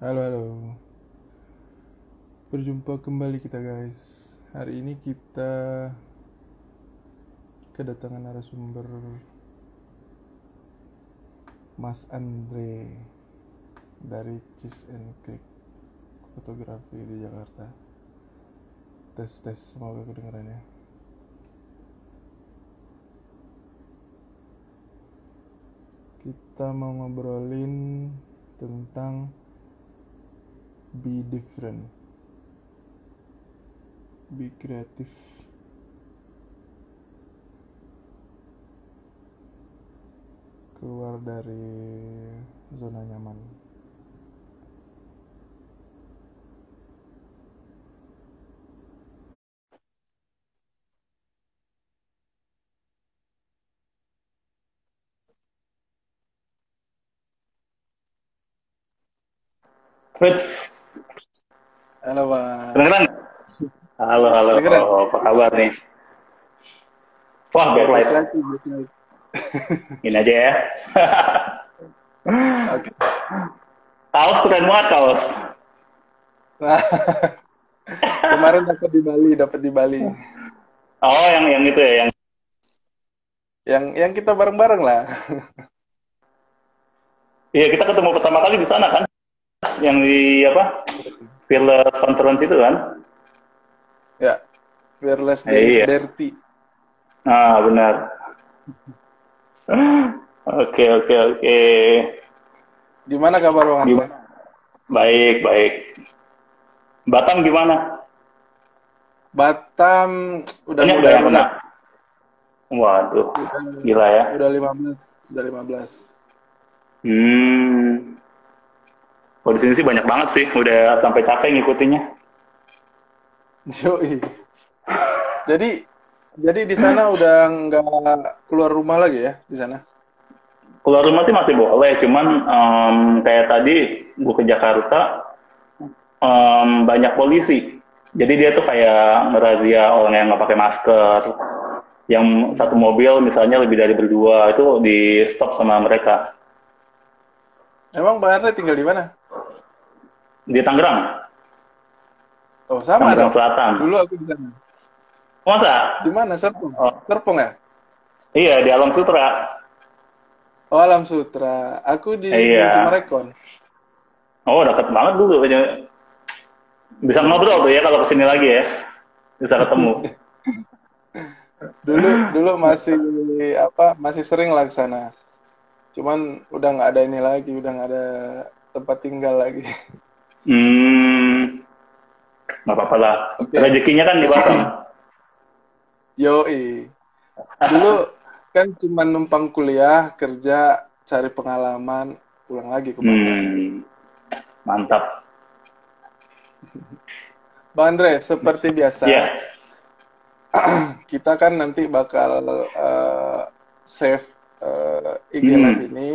Halo, halo. Berjumpa kembali kita, guys. Hari ini kita kedatangan narasumber Mas Andre dari Cheese and Cake Fotografi di Jakarta. Tes, semoga kedengarannya. Kita mau ngobrolin tentang be different, be kreatif. Keluar dari zona nyaman. Fritz, Halo, Bang. kedengeran? Halo, halo. Kedengeran? Apa kabar nih? Wah, Ya, baik backlight. lagi, baik lagi. Ini aja ya. Oke. Kaos keren banget, kaos. Nah, kemarin dapat di Bali. Oh, yang itu ya, yang Yang kita bareng-bareng lah. iya kita ketemu pertama kali di sana kan, yang di apa? Fearless Conference itu kan? Ya, Fearless Denis Iya. Berti. Nah, benar. Oke, oke, oke. Gimana kabar Bang Andre? Gimana? Baik, baik. Batam gimana? Batam udah Banyak nggak mulai yang kena? rusak. Waduh, Udah gila ya. udah 15, udah 15. Hmm. Oh, di sini sih banyak banget sih. Udah sampai capek ngikutinnya. Yoi. Jadi jadi di sana udah nggak keluar rumah lagi ya di sana? Keluar rumah sih masih boleh, cuman kayak tadi gue ke Jakarta banyak polisi. Jadi dia tuh kayak ngerazia orang yang nggak pakai masker. Yang satu Hmm. mobil misalnya lebih dari berdua itu di stop sama mereka. Emang Bang Andre tinggal di mana? Di Tangerang, Oh, sama Tangerang dong. Selatan. Dulu aku di sana. Masa? Di mana? Serpong. Oh, Serpong ya? iya di Alam Sutra. Oh, Alam Sutra. Aku di Iya. Summarecon. Oh, deket banget dulu. Bisa ngobrol tuh ya kalau kesini lagi ya. Bisa ketemu. Dulu dulu masih masih sering lah ke sana. Cuman udah nggak ada ini lagi, udah nggak ada tempat tinggal lagi. Hmm, nggak apa-apa lah. Oke, Rezekinya kan di Batam. yoi. Dulu kan cuma numpang kuliah, kerja, cari pengalaman, pulang lagi ke Batam. Hmm, mantap. Bang Andre, seperti biasa, Ya, kita kan nanti bakal save IG Live hmm, ini,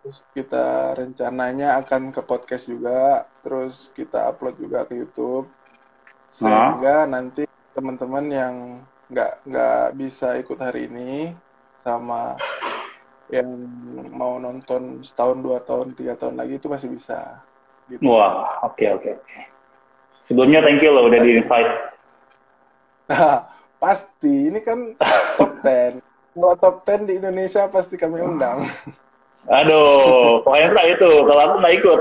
terus kita rencananya akan ke podcast juga, terus kita upload juga ke YouTube, nah, sehingga nanti teman-teman yang nggak bisa ikut hari ini sama yang mau nonton setahun, 2 tahun, 3 tahun lagi itu masih bisa gitu. wah, oke, oke, oke. Sebelumnya thank you loh udah Dan di invite. pasti ini kan top 10. Kalau top 10 di Indonesia pasti kami undang. Aduh, pokoknya lah itu. Kalau aku nggak ikut.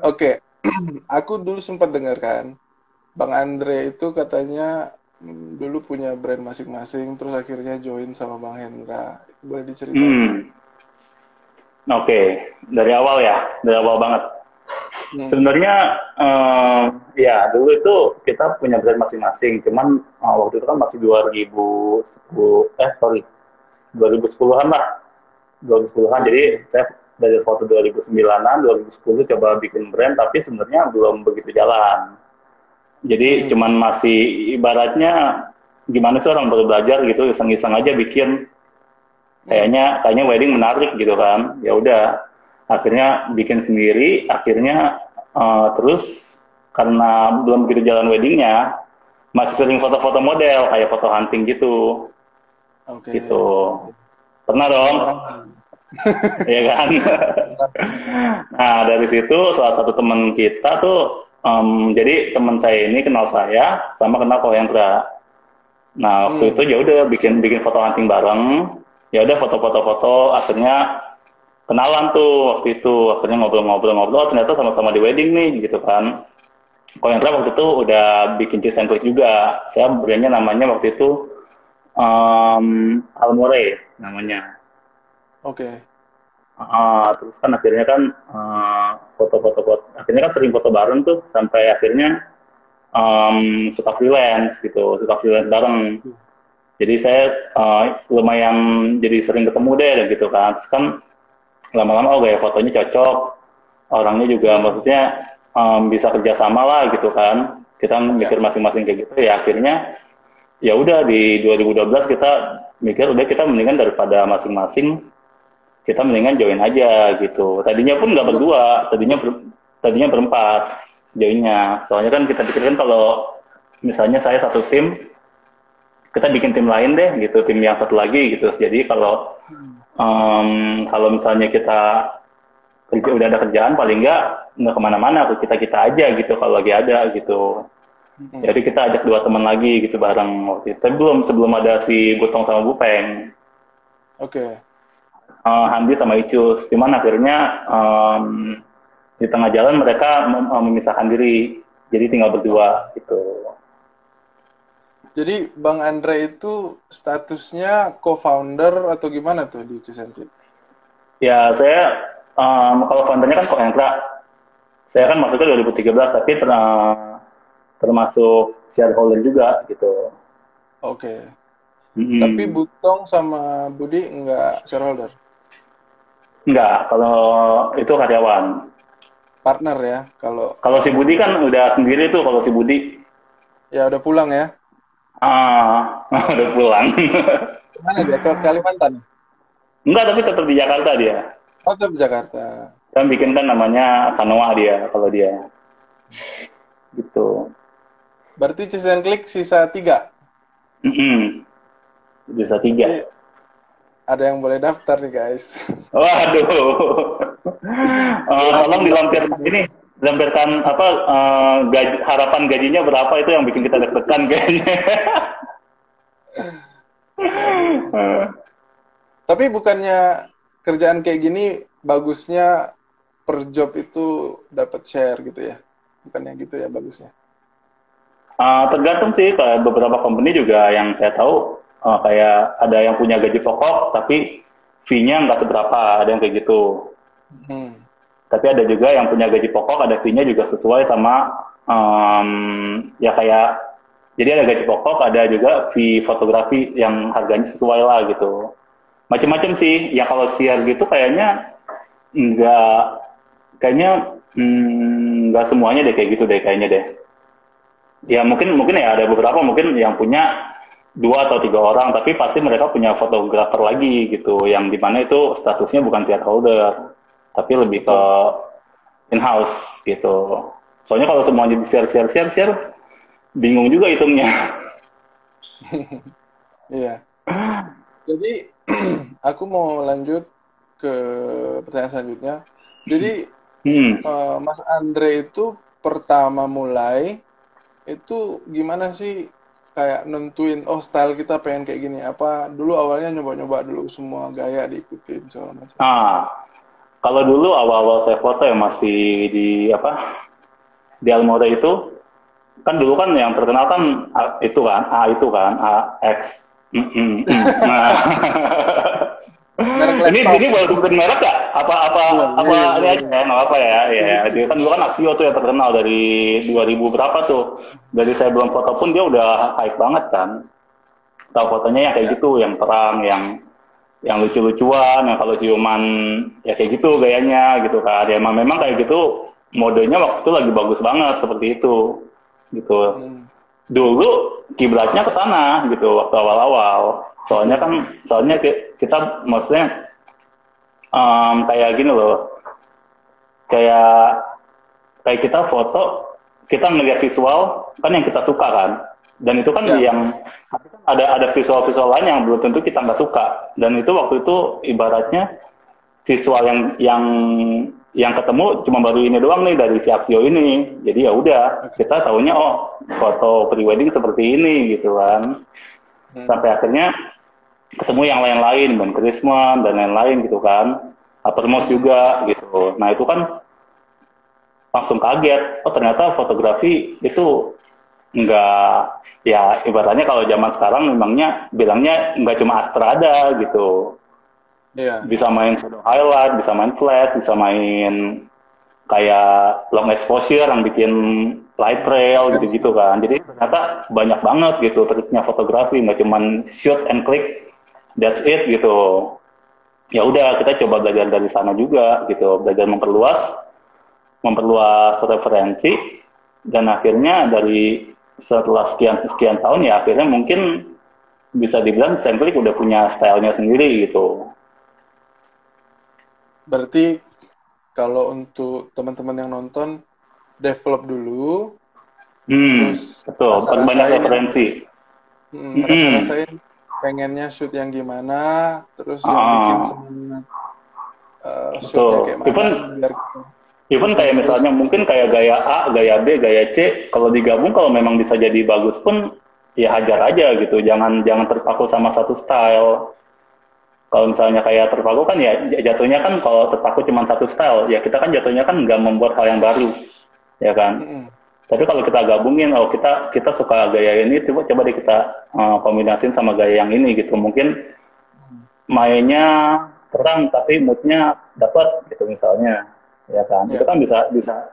Oke, aku dulu sempat dengar kan, Bang Andre itu katanya dulu punya brand masing-masing, terus akhirnya join sama Bang Hendra. Boleh diceritain nggak? Hmm, oke. Dari awal ya, dari awal banget. Hmm. Sebenarnya, ya dulu itu kita punya brand masing-masing. Cuman waktu itu kan masih 2010, sorry, 2010-an lah. 2010-an. Jadi Oke. saya dari foto 2009-an, 2010 coba bikin brand, tapi sebenarnya belum begitu jalan. Jadi Hmm. cuman masih ibaratnya gimana sih orang baru belajar gitu, iseng-iseng aja bikin Hmm. kayaknya wedding menarik gitu kan. Ya udah, akhirnya bikin sendiri, akhirnya terus karena belum begitu jalan weddingnya, masih sering foto-foto model kayak foto hunting gitu, Oke. gitu. Pernah dong? Semua orang. ya kan? Nah, dari situ salah satu teman kita tuh, jadi teman saya ini kenal saya sama kenal Ko Hendra. Nah, waktu itu Hmm, ya udah bikin bikin foto hunting bareng. Ya udah foto-foto-foto, akhirnya kenalan tuh waktu itu. Akhirnya ngobrol-ngobrol-ngobrol, ternyata sama-sama di wedding nih gitu kan. Ko Hendra waktu itu udah bikin cheese and click juga. Saya brandnya namanya waktu itu Almore namanya. oke. Terus kan akhirnya kan foto-foto akhirnya kan sering foto bareng tuh sampai akhirnya suka freelance gitu, suka freelance bareng. Jadi saya lumayan jadi sering ketemu deh gitu kan. Terus kan lama-lama oh gaya fotonya cocok, orangnya juga Hmm, maksudnya bisa kerjasama lah gitu kan. Kita ya. mikir masing-masing kayak gitu ya akhirnya ya udah di 2012 kita mikir udah kita mendingan daripada masing-masing kita mendingan join aja gitu. Tadinya pun nggak Belum. berdua, tadinya berempat joinnya. Soalnya kan kita pikirkan kalau misalnya saya satu tim, kita bikin tim lain deh gitu, tim yang satu lagi gitu. Jadi Hmm, kalau misalnya kita kerja udah ada kerjaan paling nggak kemana-mana, kita kita aja gitu kalau lagi ada gitu. hmm. Jadi kita ajak dua teman lagi gitu bareng waktu itu. Tapi belum sebelum ada si Gutong sama Bupeng. Oke. Handi sama Icus. Cuman akhirnya di tengah jalan mereka memisahkan diri, jadi tinggal Oke. berdua gitu. Jadi Bang Andre itu statusnya co-founder atau gimana tuh di Cisentit? Ya saya kalau foundernya kan kok Hendra, saya kan masuknya 2013 tapi termasuk shareholder juga gitu. Oke. Tapi Mm-mm. Butong sama Budi nggak shareholder, Enggak, kalau itu karyawan. partner ya. Kalau Kalau si Budi kan udah sendiri tuh kalau si Budi. ya udah pulang ya. Udah pulang. Mana dia? Ke Kalimantan. Enggak, tapi tetap di Jakarta dia. Oh, tetap di Jakarta. Kan bikin kan namanya Kanoa dia kalau dia gitu. Berarti Cisen Klik sisa 3. Mm-mm. Bisa Berarti tiga. ada yang boleh daftar nih guys. Waduh. Tolong Langsung daftar dilampirkan dulu. ini, dilampirkan apa harapan gajinya berapa itu yang bikin kita deg-degan kayaknya. Aduh. Tapi bukannya kerjaan kayak gini bagusnya per job itu dapat share gitu ya? Bukannya gitu ya bagusnya? Tergantung sih, kayak beberapa company juga yang saya tahu kayak ada yang punya gaji pokok tapi fee-nya nggak seberapa, ada yang kayak gitu. Hmm. Tapi ada juga yang punya gaji pokok, ada fee-nya juga sesuai sama ya kayak jadi ada gaji pokok, ada juga fee fotografi yang harganya sesuai lah gitu. Ya. Macam-macam sih. Ya kalau share gitu kayaknya nggak kayaknya nggak semuanya deh kayak gitu deh kayaknya deh. Ya Hmm. mungkin mungkin ya ada beberapa mungkin yang punya dua atau tiga orang, tapi pasti mereka punya fotografer lagi gitu, yang dimana itu statusnya bukan shareholder, tapi lebih ke Betul. in-house gitu. Soalnya kalau semuanya di share, bingung juga hitungnya. Iya. Jadi aku mau lanjut ke pertanyaan selanjutnya. Jadi Mas Andre itu pertama mulai itu gimana sih kayak nentuin oh style kita pengen kayak gini apa dulu awalnya nyoba-nyoba dulu semua gaya diikutin segala macam. Nah, kalau dulu awal-awal saya foto yang masih di apa di Almora itu, kan dulu kan yang terkenal kan itu kan itu kan X. Nah, Merek ini laptop. boleh sebutin merek gak? Iya, iya, Apa iya, ini boleh, aja boleh. ya, nggak apa ya. Ya, ya. Dia kan dulu kan Axio tuh yang terkenal dari 2000 berapa tuh. Dari saya belum foto pun dia udah hype banget kan. Tahu fotonya yang kayak Ya. gitu, yang terang, yang lucu-lucuan, yang kalau ciuman ya kayak gitu gayanya gitu kan. Ya memang kayak gitu modenya waktu itu lagi bagus banget seperti itu gitu. Hmm. Dulu kiblatnya ke sana gitu waktu awal-awal. Oke. Soalnya kita maksudnya kayak gini loh, kayak kayak kita foto, kita ngeliat visual kan yang kita suka kan, dan itu kan Ya, yang ada visual-visual lain yang belum tentu kita nggak suka, dan itu waktu itu ibaratnya visual yang ketemu cuma baru ini doang nih dari si Axio ini. Jadi ya udah, kita tahunya oh foto pre-wedding seperti ini gitu kan. Sampai akhirnya ketemu yang lain-lain, Ben Krisman dan lain-lain gitu kan. Uppermost juga gitu. Nah itu kan langsung kaget. Oh ternyata fotografi itu nggak, ya ibaratnya kalau zaman sekarang memangnya bilangnya nggak cuma Astrada gitu. Iya. Bisa main shadow highlight, bisa main flash, bisa main kayak long exposure yang bikin light trail gitu-gitu kan. Jadi ternyata banyak banget gitu triknya fotografi, nggak cuman shoot and click, that's it gitu. Ya udah kita coba belajar dari sana juga gitu, belajar memperluas referensi, dan akhirnya dari setelah sekian tahun ya akhirnya mungkin bisa dibilang Semplik udah punya stylenya sendiri gitu. Berarti kalau untuk teman-teman yang nonton, develop dulu, terus Betul, banyak referensi. rasa-rasain pengennya shoot yang gimana, terus yang bikin semangat shootnya kayak mana. Even kayak misalnya mungkin kayak gaya A, gaya B, gaya C, kalau digabung kalau memang bisa jadi bagus pun ya hajar aja gitu. Jangan terpaku sama satu style. Kalau misalnya kayak terpaku kan ya jatuhnya kan kalau terpaku cuma satu style, ya kita kan jatuhnya kan nggak membuat hal yang baru, ya kan. Tapi kalau kita gabungin, oh kita suka gaya ini, coba deh kita kombinasiin sama gaya yang ini gitu. Mungkin mainnya terang tapi moodnya dapat gitu misalnya, ya kan. Itu kan bisa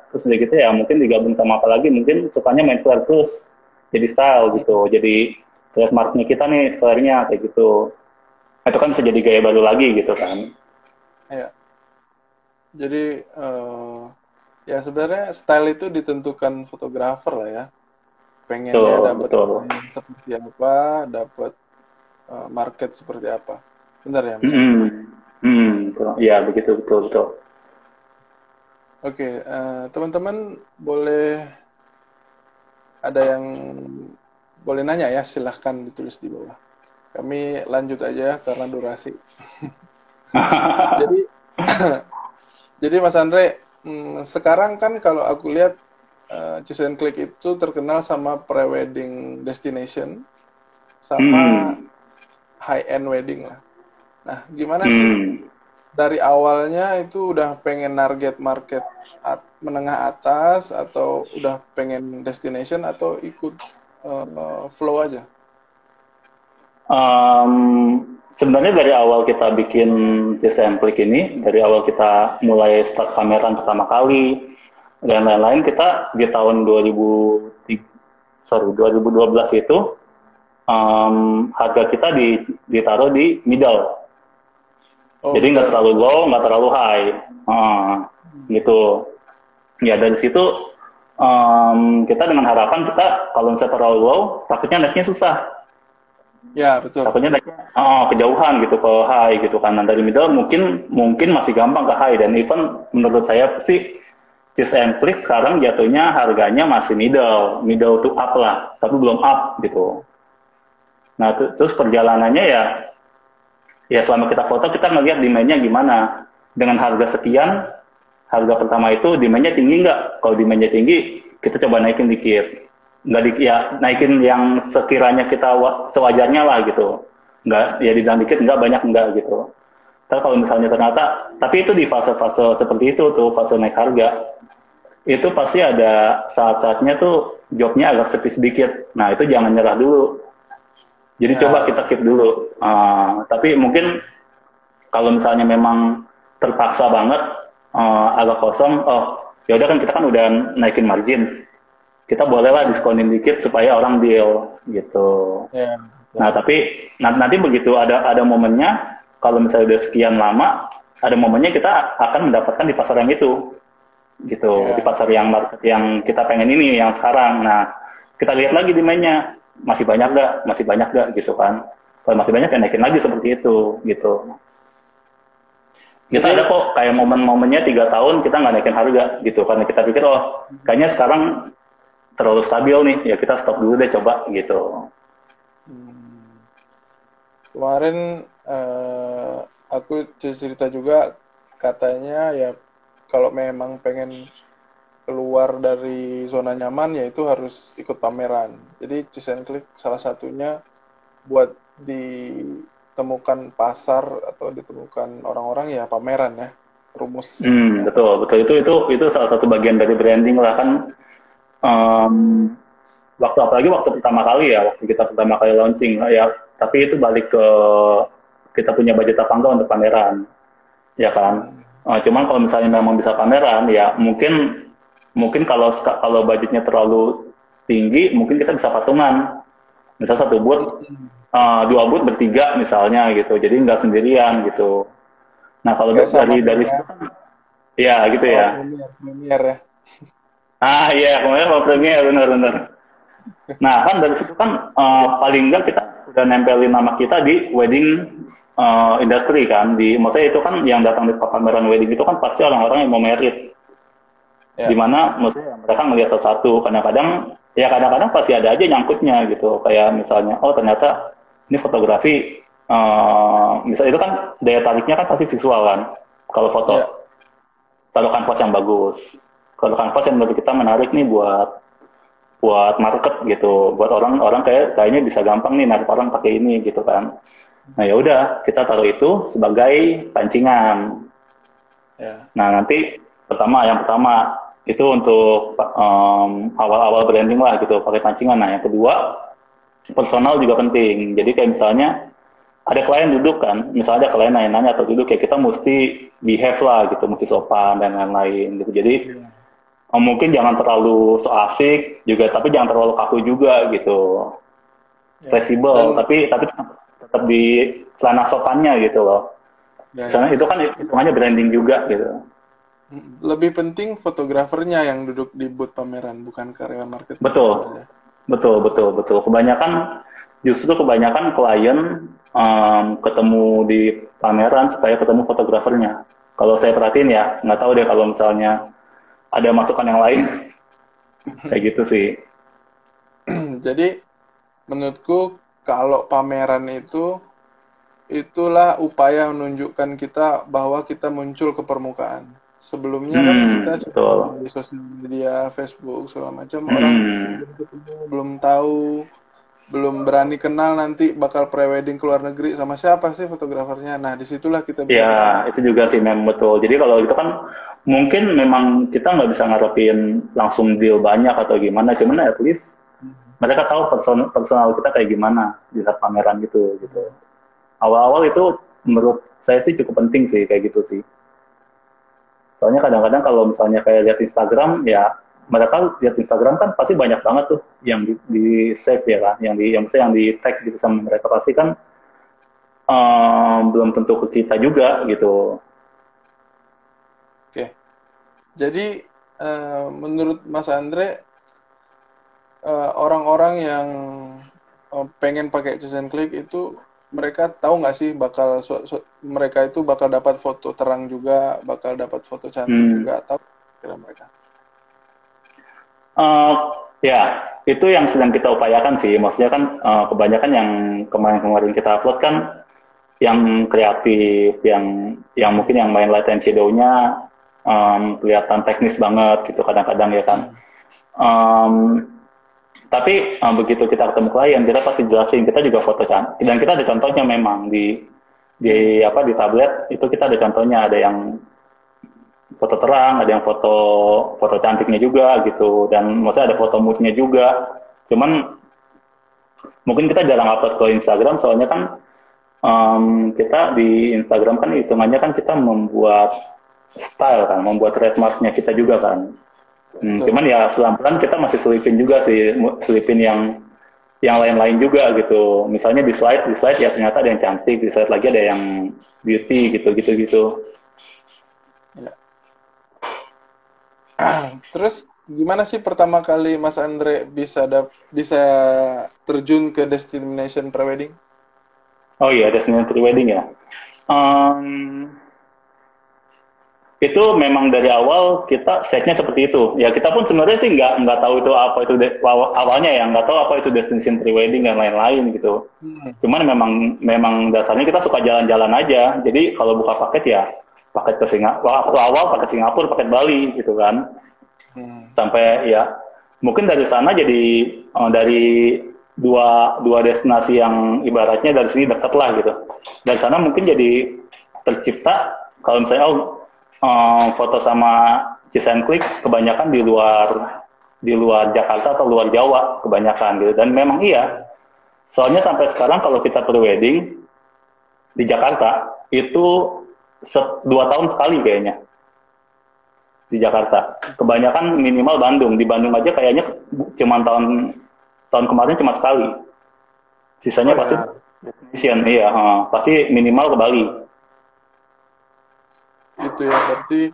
terus gitu ya. Mungkin digabung sama apa lagi? Mungkin sukanya main flare terus, jadi style gitu. Jadi trademarknya kita nih flare-nya kayak gitu. Itu kan bisa jadi gaya baru lagi gitu kan. Ya. Jadi ya sebenarnya style itu ditentukan fotografer lah ya. Pengennya dapat seperti apa, dapat market seperti apa. Benar ya Mas? Ya begitu betul. Oke, teman-teman boleh ada yang boleh nanya ya, silahkan ditulis di bawah. Kami lanjut aja karena durasi. Jadi Mas Andre, sekarang kan kalau aku lihat Cheese and Click itu terkenal sama pre-wedding destination sama high-end wedding lah. Nah, gimana sih dari awalnya itu udah pengen target market menengah atas atau udah pengen destination atau ikut flow aja? Sebenarnya dari awal kita bikin Cheese and Click ini, dari awal kita mulai start pameran pertama kali dan lain-lain, kita di tahun 2012 itu harga kita ditaruh di middle. Jadi nggak terlalu low, nggak terlalu high, gitu. Ya dari situ kita dengan harapan kita kalau misalnya terlalu low, takutnya naiknya susah. Ya betul. Takutnya naiknya kejauhan gitu ke high gitu kan. Nah, dari middle mungkin masih gampang ke high, dan even menurut saya sih Cheese and Click sekarang jatuhnya harganya masih middle to up lah, tapi belum up gitu. Nah terus perjalanannya ya selama kita foto kita ngelihat demand-nya gimana. Dengan harga sekian, harga pertama itu demand-nya tinggi nggak? Kalau demand-nya tinggi, kita coba naikin dikit. Naikin yang sekiranya kita sewajarnya lah gitu. Nggak, ya dibilang dikit, nggak banyak, nggak gitu. Tapi kalau misalnya ternyata, tapi itu di fase-fase seperti itu tuh, fase naik harga, itu pasti ada saat-saatnya tuh jobnya agak sepi sedikit. Nah itu jangan nyerah dulu. Jadi coba kita keep dulu. Tapi mungkin kalau misalnya memang terpaksa banget agak kosong, ya udah kan kita kan udah naikin margin, kita bolehlah diskonin dikit supaya orang deal gitu. Nah tapi nanti begitu ada momennya, kalau misalnya udah sekian lama, ada momennya kita akan mendapatkan di pasar yang itu, gitu, di pasar yang market yang kita pengen ini, yang sekarang. Nah kita lihat lagi demand-nya masih banyak gak gitu kan. Kalau masih banyak ya naikin lagi seperti itu gitu. Kita ada kok kayak momen-momennya 3 tahun kita nggak naikin harga gitu, karena kita pikir kayaknya sekarang terlalu stabil nih, ya kita stop dulu deh coba gitu. Kemarin aku cerita juga katanya ya kalau memang pengen keluar dari zona nyaman ya itu harus ikut pameran. Jadi Cheese and Click salah satunya buat ditemukan pasar atau ditemukan orang-orang ya pameran ya, rumusnya. Betul, betul. Itu salah satu bagian dari branding lah kan. em, apalagi waktu pertama kali ya, waktu kita pertama kali launching ya. Tapi itu balik ke kita punya budget apa enggak untuk pameran, ya kan. Hmm. Cuman kalau misalnya memang bisa pameran, ya mungkin mungkin kalau budgetnya terlalu tinggi, mungkin kita bisa patungan. Misal satu booth, dua booth bertiga misalnya gitu. Jadi nggak sendirian gitu. Nah kalau Kayak sama dari ya. situ kan, ya gitu Oh, ya. premier ya. Iya, kemarin mau premier benar-benar. Nah kan dari situ kan paling enggak kita udah nempelin nama kita di wedding industry kan. Maksudnya itu kan yang datang di pameran wedding itu kan pasti orang-orang yang mau merit. Ya. Dimana maksudnya mereka ngelihat sesuatu. Kadang-kadang pasti ada aja nyangkutnya gitu. Kayak misalnya, oh ternyata ini fotografi. Misalnya itu kan daya tariknya kan pasti visual kan. Kalau foto, Ya. kalau kanvas yang bagus. Kalau kanvas yang menurut kita menarik nih buat market gitu, buat orang-orang kayaknya bisa gampang nih narik orang pakai ini gitu kan. Nah ya udah kita taruh itu sebagai pancingan. Ya. Nah nanti yang pertama itu untuk awal-awal branding lah gitu pakai pancingan. Nah yang kedua personal juga penting. Jadi kayak misalnya ada klien duduk kan, misalnya ada klien nanya-nanya atau duduk ya kita mesti behave lah gitu, mesti sopan dan lain-lain gitu. Jadi mungkin jangan terlalu so asik juga, tapi jangan terlalu kaku juga gitu. Ya. Fleksibel, Dan tapi tetap di celana sopannya gitu loh. ya, Misalnya itu kan hitungannya branding juga gitu. lebih penting fotografernya yang duduk di booth pameran, bukan karyawan marketing. Betul, betul. Kebanyakan klien ketemu di pameran supaya ketemu fotografernya. Kalau saya perhatiin ya, nggak tahu deh kalau misalnya ada masukan yang lain. Kayak gitu sih. Jadi menurutku kalau pameran itulah upaya menunjukkan kita bahwa kita muncul ke permukaan. Sebelumnya kan kita Betul. di sosial media, Facebook segala macam orang belum ketemu, belum tahu, belum berani kenal nanti bakal prewedding ke luar negeri sama siapa sih fotografernya. Nah, disitulah kita bisa Ya, itu juga sih memang betul. Jadi kalau itu kan mungkin memang kita nggak bisa ngarepin langsung deal banyak atau gimana, cuman at least mereka tahu personal kita kayak gimana di saat pameran gitu. Awal-awal itu menurut saya sih cukup penting sih kayak gitu sih. Soalnya kadang-kadang kalau misalnya kayak lihat Instagram ya mereka lihat Instagram kan pasti banyak banget tuh yang di save ya kan, yang di tag gitu sama mereka pasti kan belum tentu ke kita juga gitu. Oke. Jadi menurut Mas Andre orang-orang yang pengen pakai Choose and Click itu mereka tahu nggak sih mereka itu bakal dapat foto terang juga, bakal dapat foto cantik juga, atau kira mereka? Ya, itu yang sedang kita upayakan sih. Maksudnya kan kebanyakan yang kemarin-kemarin kita upload kan yang kreatif, yang mungkin yang main light and shadow-nya kelihatan teknis banget gitu kadang-kadang ya kan. Tapi begitu kita ketemu klien, kita pasti jelasin, kita juga foto cantik. Dan kita ada contohnya memang di tablet itu kita ada contohnya, ada yang foto terang, ada yang foto cantiknya juga gitu, dan maksudnya ada foto moodnya juga. Cuman mungkin kita jarang upload ke Instagram, soalnya kan kita di Instagram kan hitungannya kan kita membuat style kan, membuat trademarknya kita juga kan. Cuman ya pelan-pelan kita masih selipin juga sih, selipin yang lain-lain juga gitu. Misalnya di slide ya ternyata ada yang cantik, di slide lagi ada yang beauty gitu. Ya. Terus gimana sih pertama kali Mas Andre bisa terjun ke destination prewedding? Oh iya, destination prewedding ya. Itu memang dari awal kita setnya seperti itu. Ya kita pun sebenarnya sih nggak tahu itu apa itu awalnya ya, nggak tahu apa itu destination prewedding dan lain-lain gitu. Cuman memang dasarnya kita suka jalan-jalan aja. Jadi kalau buka paket ya paket ke Singapura, waktu awal paket Singapura, paket Bali gitu kan. Sampai ya mungkin dari sana jadi dari dua destinasi yang ibaratnya dari sini dekat lah gitu. Dari sana mungkin jadi tercipta kalau misalnya foto sama Cheese and Click kebanyakan di luar Jakarta atau luar Jawa kebanyakan gitu. Dan memang iya. Soalnya sampai sekarang kalau kita pre-wedding di Jakarta itu 2 tahun sekali kayaknya di Jakarta. Kebanyakan minimal Bandung. Di Bandung aja kayaknya cuma tahun kemarin cuma sekali. Sisanya pasti destination, iya, pasti minimal ke Bali. Itu ya, berarti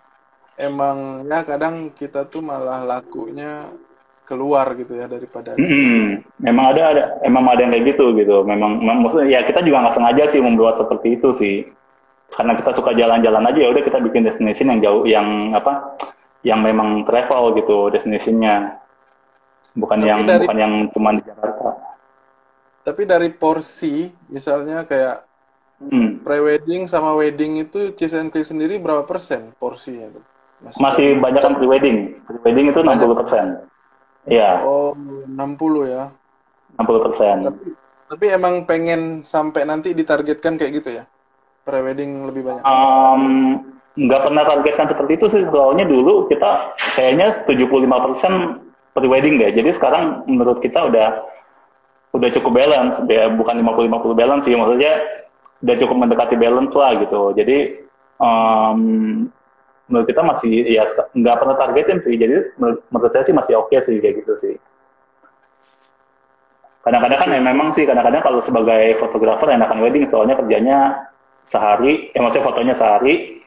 emang ya kadang kita tuh malah lakunya keluar gitu ya daripada Memang emang ada yang kayak gitu. Memang maksudnya ya kita juga nggak sengaja sih membuat seperti itu sih. Karena kita suka jalan-jalan aja, ya udah kita bikin destination yang jauh, yang memang travel gitu destination-nya. Bukan yang cuma di Jakarta. Tapi dari porsi, misalnya kayak pre-wedding sama wedding itu Cheese and Click sendiri berapa persen porsinya tuh? Masih banyak kan pre-wedding. Pre-wedding itu 60%. Iya. Oh, 60 ya. 60%. Tapi emang pengen sampai nanti ditargetkan kayak gitu ya? Pre-wedding lebih banyak? Nggak pernah targetkan seperti itu sih. Soalnya dulu kita kayaknya 75% pre-wedding deh. Jadi sekarang menurut kita udah cukup balance. Ya, bukan 50-50 balance sih. Maksudnya udah cukup mendekati balance lah gitu. Jadi menurut kita masih ya nggak pernah targetin sih. Jadi menurut saya sih masih oke sih kayak gitu sih. Kadang-kadang kan memang sih kadang-kadang kalau sebagai fotografer enakan wedding soalnya kerjanya sehari, maksudnya fotonya sehari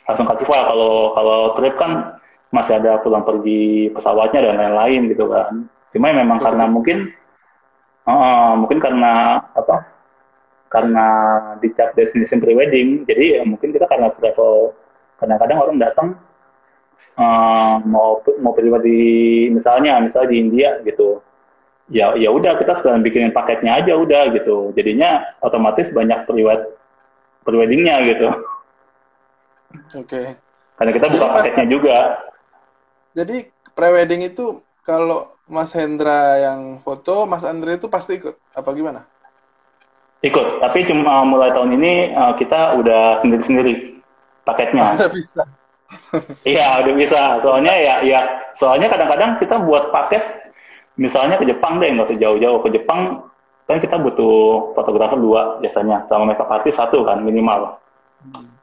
langsung kasih file. Kalau trip kan masih ada pulang pergi pesawatnya dan lain-lain gitu kan. Cuma memang karena mungkin karena karena dicap destination pre-wedding, jadi ya mungkin kita karena travel. Kadang-kadang orang datang mau pribadi misalnya di India gitu, ya udah kita sekarang bikinin paketnya aja udah gitu, jadinya otomatis banyak pre-weddingnya gitu. Oke. Karena kita buka paketnya juga. Jadi pre-wedding itu kalau Mas Hendra yang foto, Mas Andre itu pasti ikut apa gimana? Ikut, tapi cuma mulai tahun ini kita udah sendiri-sendiri paketnya. Udah bisa. Iya, udah bisa. Soalnya soalnya kadang-kadang kita buat paket, misalnya ke Jepang deh, nggak usah jauh-jauh ke Jepang, kan kita butuh fotografer 2 biasanya, sama makeup artist 1 kan minimal.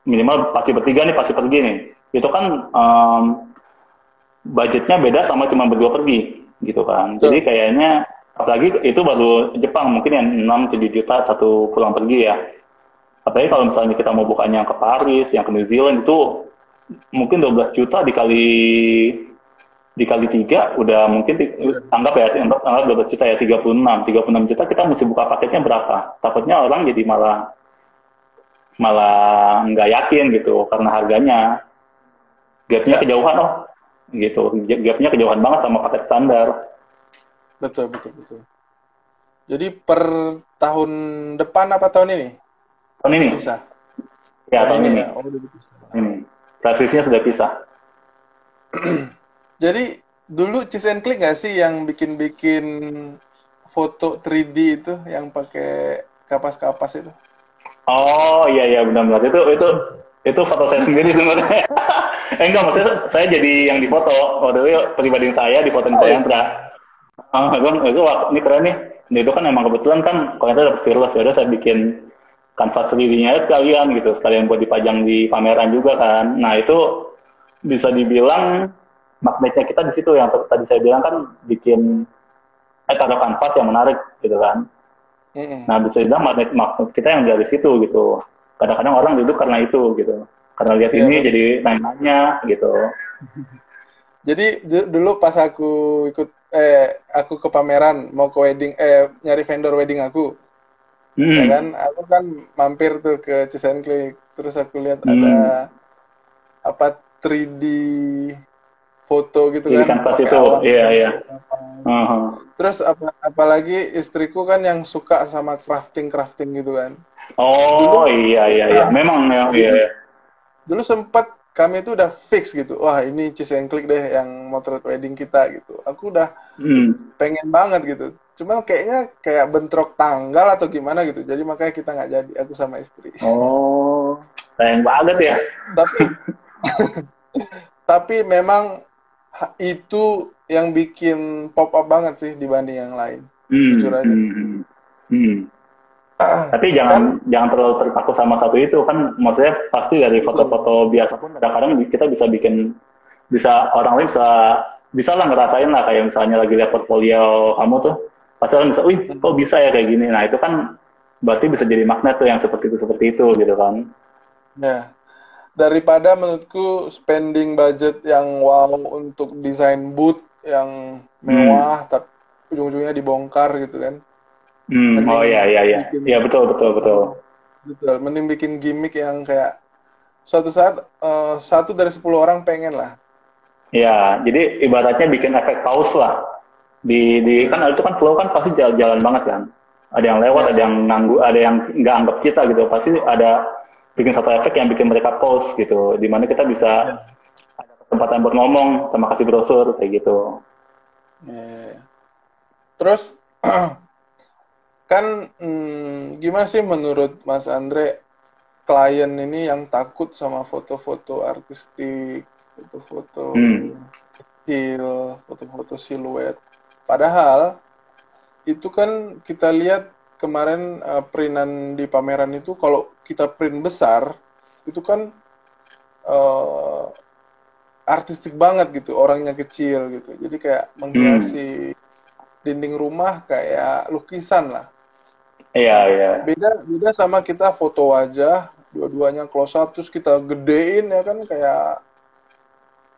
Minimal pasti bertiga nih, pasti pergi nih. Itu kan budgetnya beda sama cuma berdua pergi, gitu kan. Jadi kayaknya, apalagi itu baru Jepang, mungkin yang 6-7 juta 1 pulang pergi ya. Apalagi kalau misalnya kita mau bukanya yang ke Paris, yang ke New Zealand, itu mungkin 12 juta dikali 3 udah mungkin anggap 12 juta ya 36 juta kita mesti buka paketnya berapa? Takutnya orang jadi malah nggak yakin gitu karena harganya gapnya kejauhan gitu, gapnya kejauhan banget sama paket standar. Betul. Jadi per tahun depan apa tahun ini? Tahun ini bisa. Ya tahun ini. Ya? Oh, udah bisa. Transisinya sudah pisah. Jadi dulu Cheese and Click nggak sih yang bikin foto 3D itu yang pakai kapas-kapas itu? Oh iya benar-benar itu foto saya sendiri sebenarnya. Enggak, maksudnya saya jadi yang difoto. Waktu itu pribadi saya difotoin saya Hendra. Ini keren nih. Itu kan emang kebetulan kan kalau itu dapat virus ya udah saya bikin kanvas 3D-nya sekalian buat dipajang di pameran juga kan. Nah itu bisa dibilang magnetnya kita di situ yang tadi saya bilang kan bikin taruh kanvas yang menarik gitu kan. Nah bisa dibilang magnet kita yang dari situ gitu. Kadang-kadang orang duduk karena itu gitu. Karena lihat ini jadi nanya gitu. Jadi dulu pas aku aku ke pameran mau ke wedding nyari vendor wedding aku. Ya kan, aku kan mampir tuh ke Cheese and Click, terus aku lihat ada 3D foto gitu jadi kan. Kanvas itu, iya. Terus apalagi istriku kan yang suka sama crafting gitu kan. Oh iya, memang iya. dulu sempat kami itu udah fix gitu. Wah, ini Cheese and Click deh yang motret wedding kita gitu. Aku udah Hmm. pengen banget gitu. Cuma kayaknya kayak bentrok tanggal atau gimana gitu. Jadi makanya kita nggak jadi, aku sama istri. Oh, sayang banget ya. Tapi memang itu yang bikin pop up banget sih dibanding yang lain. Jujur Hmm, aja. hmm, hmm. Hmm. Tapi Kan jangan terlalu terpaku sama satu itu kan, maksudnya pasti dari betul. foto-foto biasa pun kadang-kadang kita bisa bikin, bisa orang lain bisa lah ngerasain lah, kayak misalnya lagi lihat portfolio kamu tuh, pasti orang bisa, wih kok bisa ya kayak gini. Nah itu kan berarti bisa jadi magnet tuh yang seperti itu gitu kan. Ya, daripada menurutku spending budget yang wow untuk desain booth yang Hmm. mewah tapi ujung-ujungnya dibongkar gitu kan. Hmm. Oh ya Mending ya ya. Ya bikin betul betul betul. betul, mending bikin gimmick yang kayak suatu saat 1 dari 10 orang pengen lah. Ya, jadi ibaratnya bikin efek paus lah. Di kan Betul. itu kan flow kan pasti jalan banget kan. Ada yang lewat, ada Ya, yang nanggu, ada yang nggak anggap kita gitu. Pasti ada bikin satu efek yang bikin mereka pause gitu. Dimana kita bisa ya, kesempatan buat ngomong sama kasih brosur kayak gitu. ya. Terus kan gimana sih menurut Mas Andre klien ini yang takut sama foto-foto artistik, foto-foto Hmm. kecil, foto-foto siluet. Padahal itu kan kita lihat kemarin printan di pameran itu kalau kita print besar itu kan eh, artistik banget gitu, orangnya kecil gitu. Jadi kayak Hmm. menghiasi dinding rumah kayak lukisan lah. Iya, Nah, iya. beda beda sama kita foto wajah, dua-duanya close up terus kita gedein ya kan kayak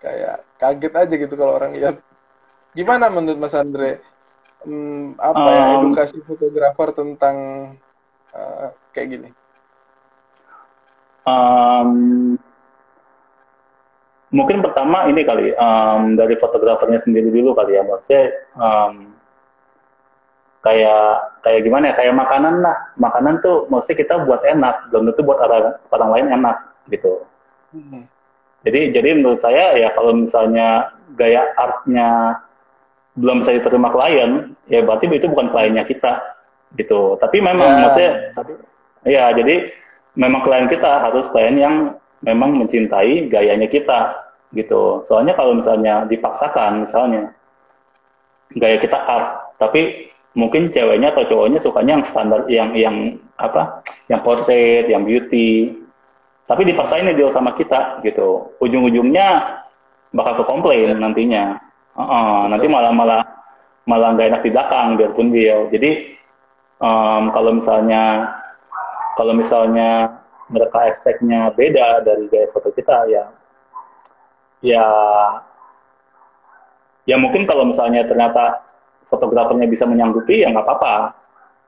kayak kaget aja gitu kalau orang lihat. Gimana menurut Mas Andre? Apa ya Um, edukasi fotografer tentang kayak gini? um, Mungkin pertama ini kali, dari fotografernya sendiri dulu kali ya. Maksudnya um, kayak kayak gimana ya, kayak makanan lah, makanan tuh mesti kita buat enak, belum tentu buat orang lain enak gitu. Hmm. Jadi menurut saya ya kalau misalnya gaya artnya belum bisa diterima klien, ya berarti itu bukan kliennya Hmm. kita gitu. Tapi memang Ya, maksudnya ya, jadi memang klien kita harus klien yang memang mencintai gayanya kita gitu. Soalnya kalau misalnya dipaksakan, misalnya gaya kita art, tapi mungkin ceweknya atau cowoknya sukanya yang standar, yang apa, yang portrait, yang beauty, tapi hmm. dipaksain dia sama kita gitu. Ujung-ujungnya bakal ke Ya, komplain nantinya. Nanti betul. malah malah malah nggak enak di belakang biarpun dia. Jadi kalau misalnya mereka expect-nya beda dari gaya foto kita, ya ya ya mungkin kalau misalnya ternyata fotografernya bisa menyanggupi ya nggak apa-apa.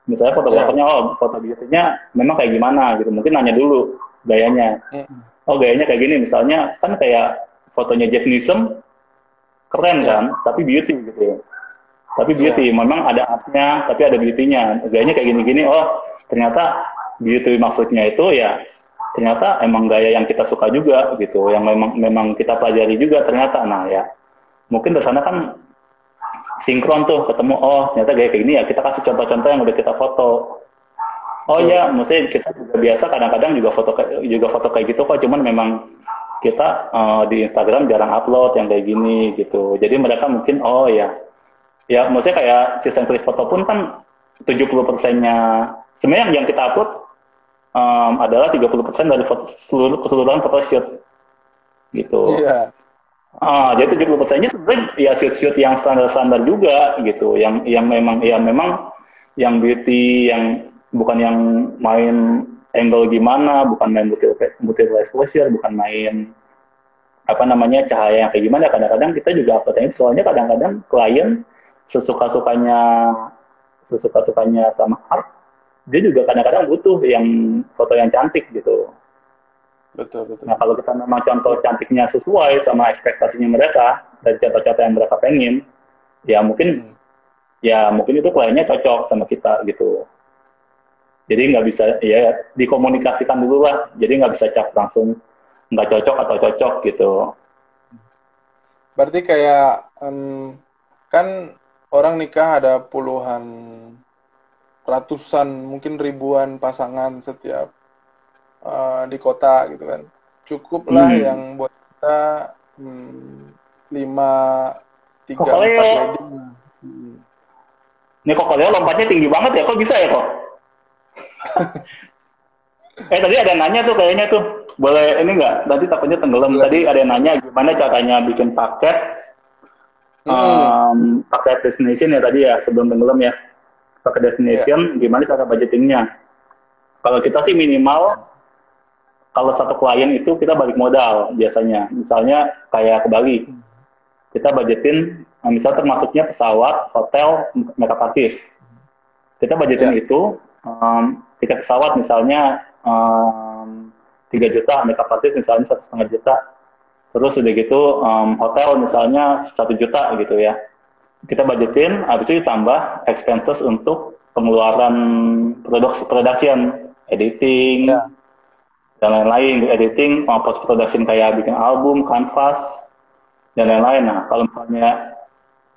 Misalnya Ya. fotografernya, oh foto beauty-nya memang kayak gimana gitu, mungkin nanya dulu gayanya. Hmm. Oh gayanya kayak gini, misalnya kan kayak fotonya Jeff Nissem keren Ya, kan, tapi beauty gitu ya. Tapi beauty, ya. memang ada art-nya, tapi ada beauty-nya. Gayanya kayak gini-gini, oh ternyata beauty maksudnya itu ya ternyata emang gaya yang kita suka juga gitu, yang memang memang kita pelajari juga ternyata. Nah ya, mungkin dari sana kan sinkron tuh, ketemu, oh ternyata gaya kayak gini ya, kita kasih contoh-contoh yang udah kita foto. Oh Betul. ya, maksudnya kita juga biasa kadang-kadang juga foto kayak gitu kok, cuman memang kita di Instagram jarang upload yang kayak gini gitu. Jadi mereka mungkin, oh ya, ya maksudnya kayak sistem klik foto pun kan 70%-nya sebenarnya yang kita upload adalah 30% dari keseluruhan photoshoot gitu. Iya, Jadi betul betul. 70%-nya sebenarnya ya shoot-shoot yang standar-standar juga gitu, yang memang ya memang yang beauty, yang bukan yang main angle gimana, bukan main multiple exposure, bukan main apa namanya cahaya yang kayak gimana. Kadang-kadang kita juga uploadnya, soalnya kadang-kadang klien sesuka-sukanya sesuka-sukanya sama art, dia juga kadang-kadang butuh yang foto yang cantik gitu. Betul Nah betul. kalau kita memang contoh cantiknya sesuai sama ekspektasinya mereka dari contoh-contoh yang mereka pengen, ya mungkin Hmm. itu kliennya cocok sama kita gitu. Jadi nggak bisa ya dikomunikasikan dulu lah. Jadi nggak bisa cap langsung. nggak cocok atau cocok gitu. Berarti kayak kan orang nikah ada puluhan, ratusan, mungkin ribuan pasangan setiap di kota gitu kan. Cukuplah yang Hmm. buat kita hmm, 5, Kok 3, 4 Leo, wedding. Hmm. ini kok Leo lompatnya tinggi banget ya, kok bisa ya kok? Tadi ada yang nanya tuh kayaknya tuh, boleh ini nggak? Nanti takutnya tenggelam. Boleh, Tadi boleh. ada yang nanya gimana caranya bikin Hmm, paket destination ya tadi ya, sebelum tenggelam ya. Paket ya. destination, gimana cara budgetingnya? Kalau kita sih minimal, kalau satu klien itu kita balik modal biasanya. Misalnya kayak ke Bali, kita budgetin, misal termasuknya pesawat, hotel, makeup artist. Kita budgetin Ya. itu, tiket pesawat misalnya 3 juta, makeup artist misalnya 1,5 juta, terus udah gitu hotel misalnya 1 juta gitu ya. Kita budgetin, habis itu ditambah expenses untuk pengeluaran production, editing, Ya. dan lain-lain. Editing, post production kayak bikin album, kanvas, dan Ya. lain-lain. Nah, kalau misalnya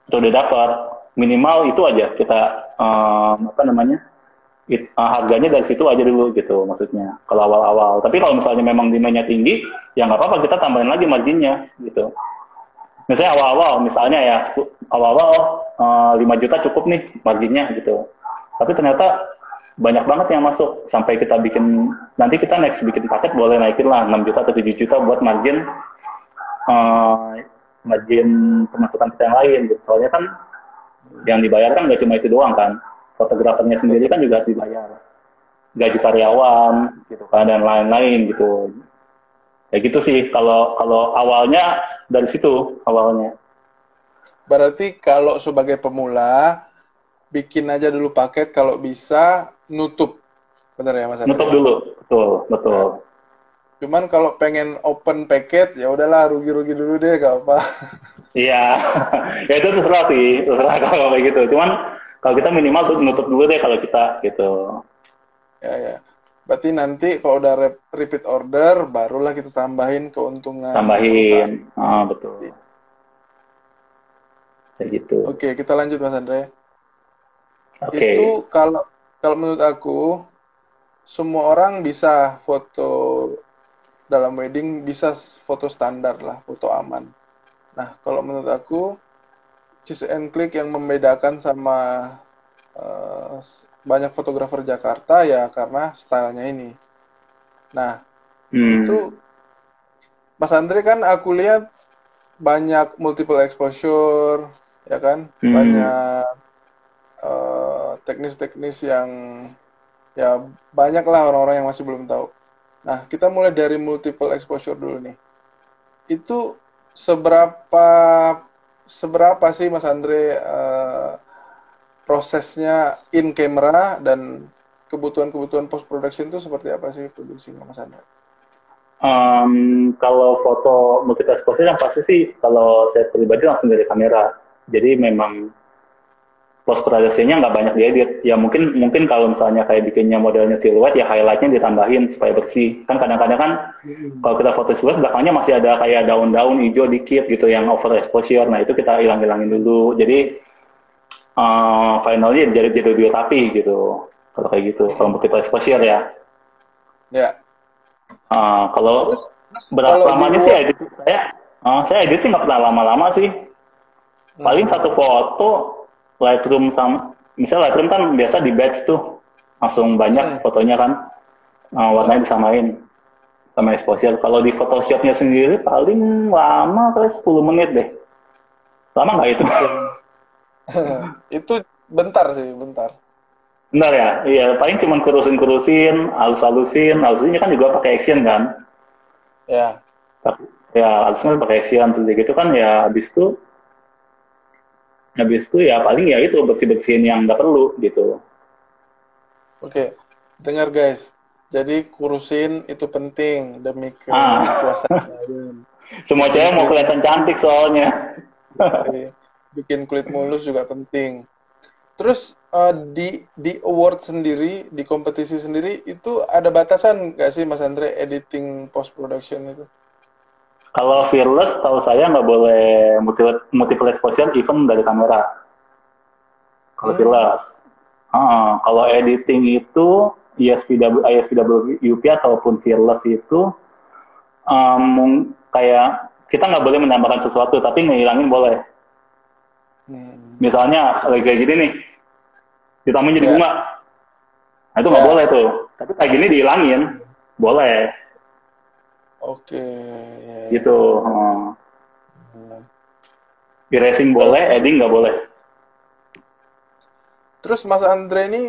itu udah dapat, minimal itu aja kita, apa namanya, harganya dari situ aja dulu gitu maksudnya kalau awal-awal. Tapi kalau misalnya memang demandnya tinggi, ya nggak apa-apa kita tambahin lagi marginnya gitu. Misalnya awal-awal, misalnya ya awal-awal 5 juta cukup nih marginnya gitu. Tapi ternyata banyak banget yang masuk sampai kita bikin, nanti kita next bikin paket boleh naikin lah 6 juta atau 7 juta buat uh, margin pemasukan kita yang lain gitu. Soalnya kan yang dibayar kan nggak cuma itu doang kan, fotografernya sendiri Betul. kan juga harus dibayar, gaji karyawan gitu kan, dan lain-lain gitu. Ya gitu sih kalau kalau awalnya dari situ awalnya. Berarti kalau sebagai pemula, bikin aja dulu paket kalau bisa nutup. Bener ya Mas Andre Nutup ya? dulu, betul betul. Nah, cuman kalau pengen open packet ya udahlah rugi-rugi dulu deh gak apa. Iya, ya itu terserah sih, terserah kalau kayak gitu. Cuman kalau kita minimal tuh nutup dulu deh kalau kita gitu, Ya ya. Berarti nanti kalau udah repeat order barulah kita tambahin keuntungan tambahin, perusahaan. betul, kayak gitu. Oke, kita lanjut Mas Andre. Oke. Itu kalau kalau menurut aku semua orang bisa foto dalam wedding, bisa foto standar lah, foto aman. Nah, kalau menurut aku cheese and click yang membedakan sama eh, banyak fotografer Jakarta ya karena stylenya ini. Nah, Hmm. itu Mas Andre kan aku lihat banyak multiple exposure, ya kan? Hmm. Banyak teknis-teknis yang ya banyak lah orang-orang yang masih belum tahu. Nah, kita mulai dari multiple exposure dulu nih. Itu seberapa seberapa sih Mas Andre prosesnya in camera dan kebutuhan-kebutuhan post production itu seperti apa sih produksinya Mas Andre? Kalau foto multiple exposure yang pasti sih kalau saya pribadi langsung dari kamera. Jadi memang post production-nya nggak banyak diedit. Ya mungkin mungkin kalau misalnya kayak bikinnya modelnya siluet ya highlight-nya ditambahin supaya bersih. Kan kadang-kadang kan Hmm. kalau kita foto siluet belakangnya masih ada kayak daun-daun hijau dikit gitu yang over exposure. Nah itu kita hilang-hilangin dulu. Jadi finalnya jadi lebih rapi gitu. Kalau kayak gitu, kalau Hmm. multiple exposure ya. Ya, Kalau terus berapa kalau di lamanya sih award, edit saya edit sih nggak pernah lama-lama sih. Paling satu hmm, foto Lightroom sama, misal Lightroom kan biasa di batch tuh langsung hmm, banyak fotonya kan, ya. warnanya disamain sama exposure. Kalau di Photoshopnya sendiri paling lama kali 10 menit deh. Lama nggak itu? Oke. Itu bentar sih, bentar. Benar ya? Iya, paling cuma kurusin-kurusin, halus-halusin kan juga pakai action kan. Ya, Tapi ya halusnya pakai action, terus gitu kan ya habis itu ya paling ya itu bersih-bersihin yang nggak perlu gitu. oke. Dengar guys. Jadi kurusin itu penting demi Ah, kepuasan klien. semua Bikin cewek mau kulit kelihatan mulus, cantik soalnya. bikin kulit mulus juga penting. Terus di award sendiri, di kompetisi sendiri itu ada batasan nggak sih Mas Andre editing post production itu? Kalau Fearless, tahu saya nggak boleh multiple exposure even dari kamera. Kalau Fearless. Kalau editing itu ISPWP ataupun Fearless itu kayak kita nggak boleh menambahkan sesuatu, tapi ngehilangin boleh. Misalnya lagi kayak gini nih, ditambahin jadi bunga. Nah itu nggak boleh tuh. Tapi kayak gini dihilangin, boleh. Oke. Gitu. Erasing boleh, editing nggak boleh. Terus Mas Andre ini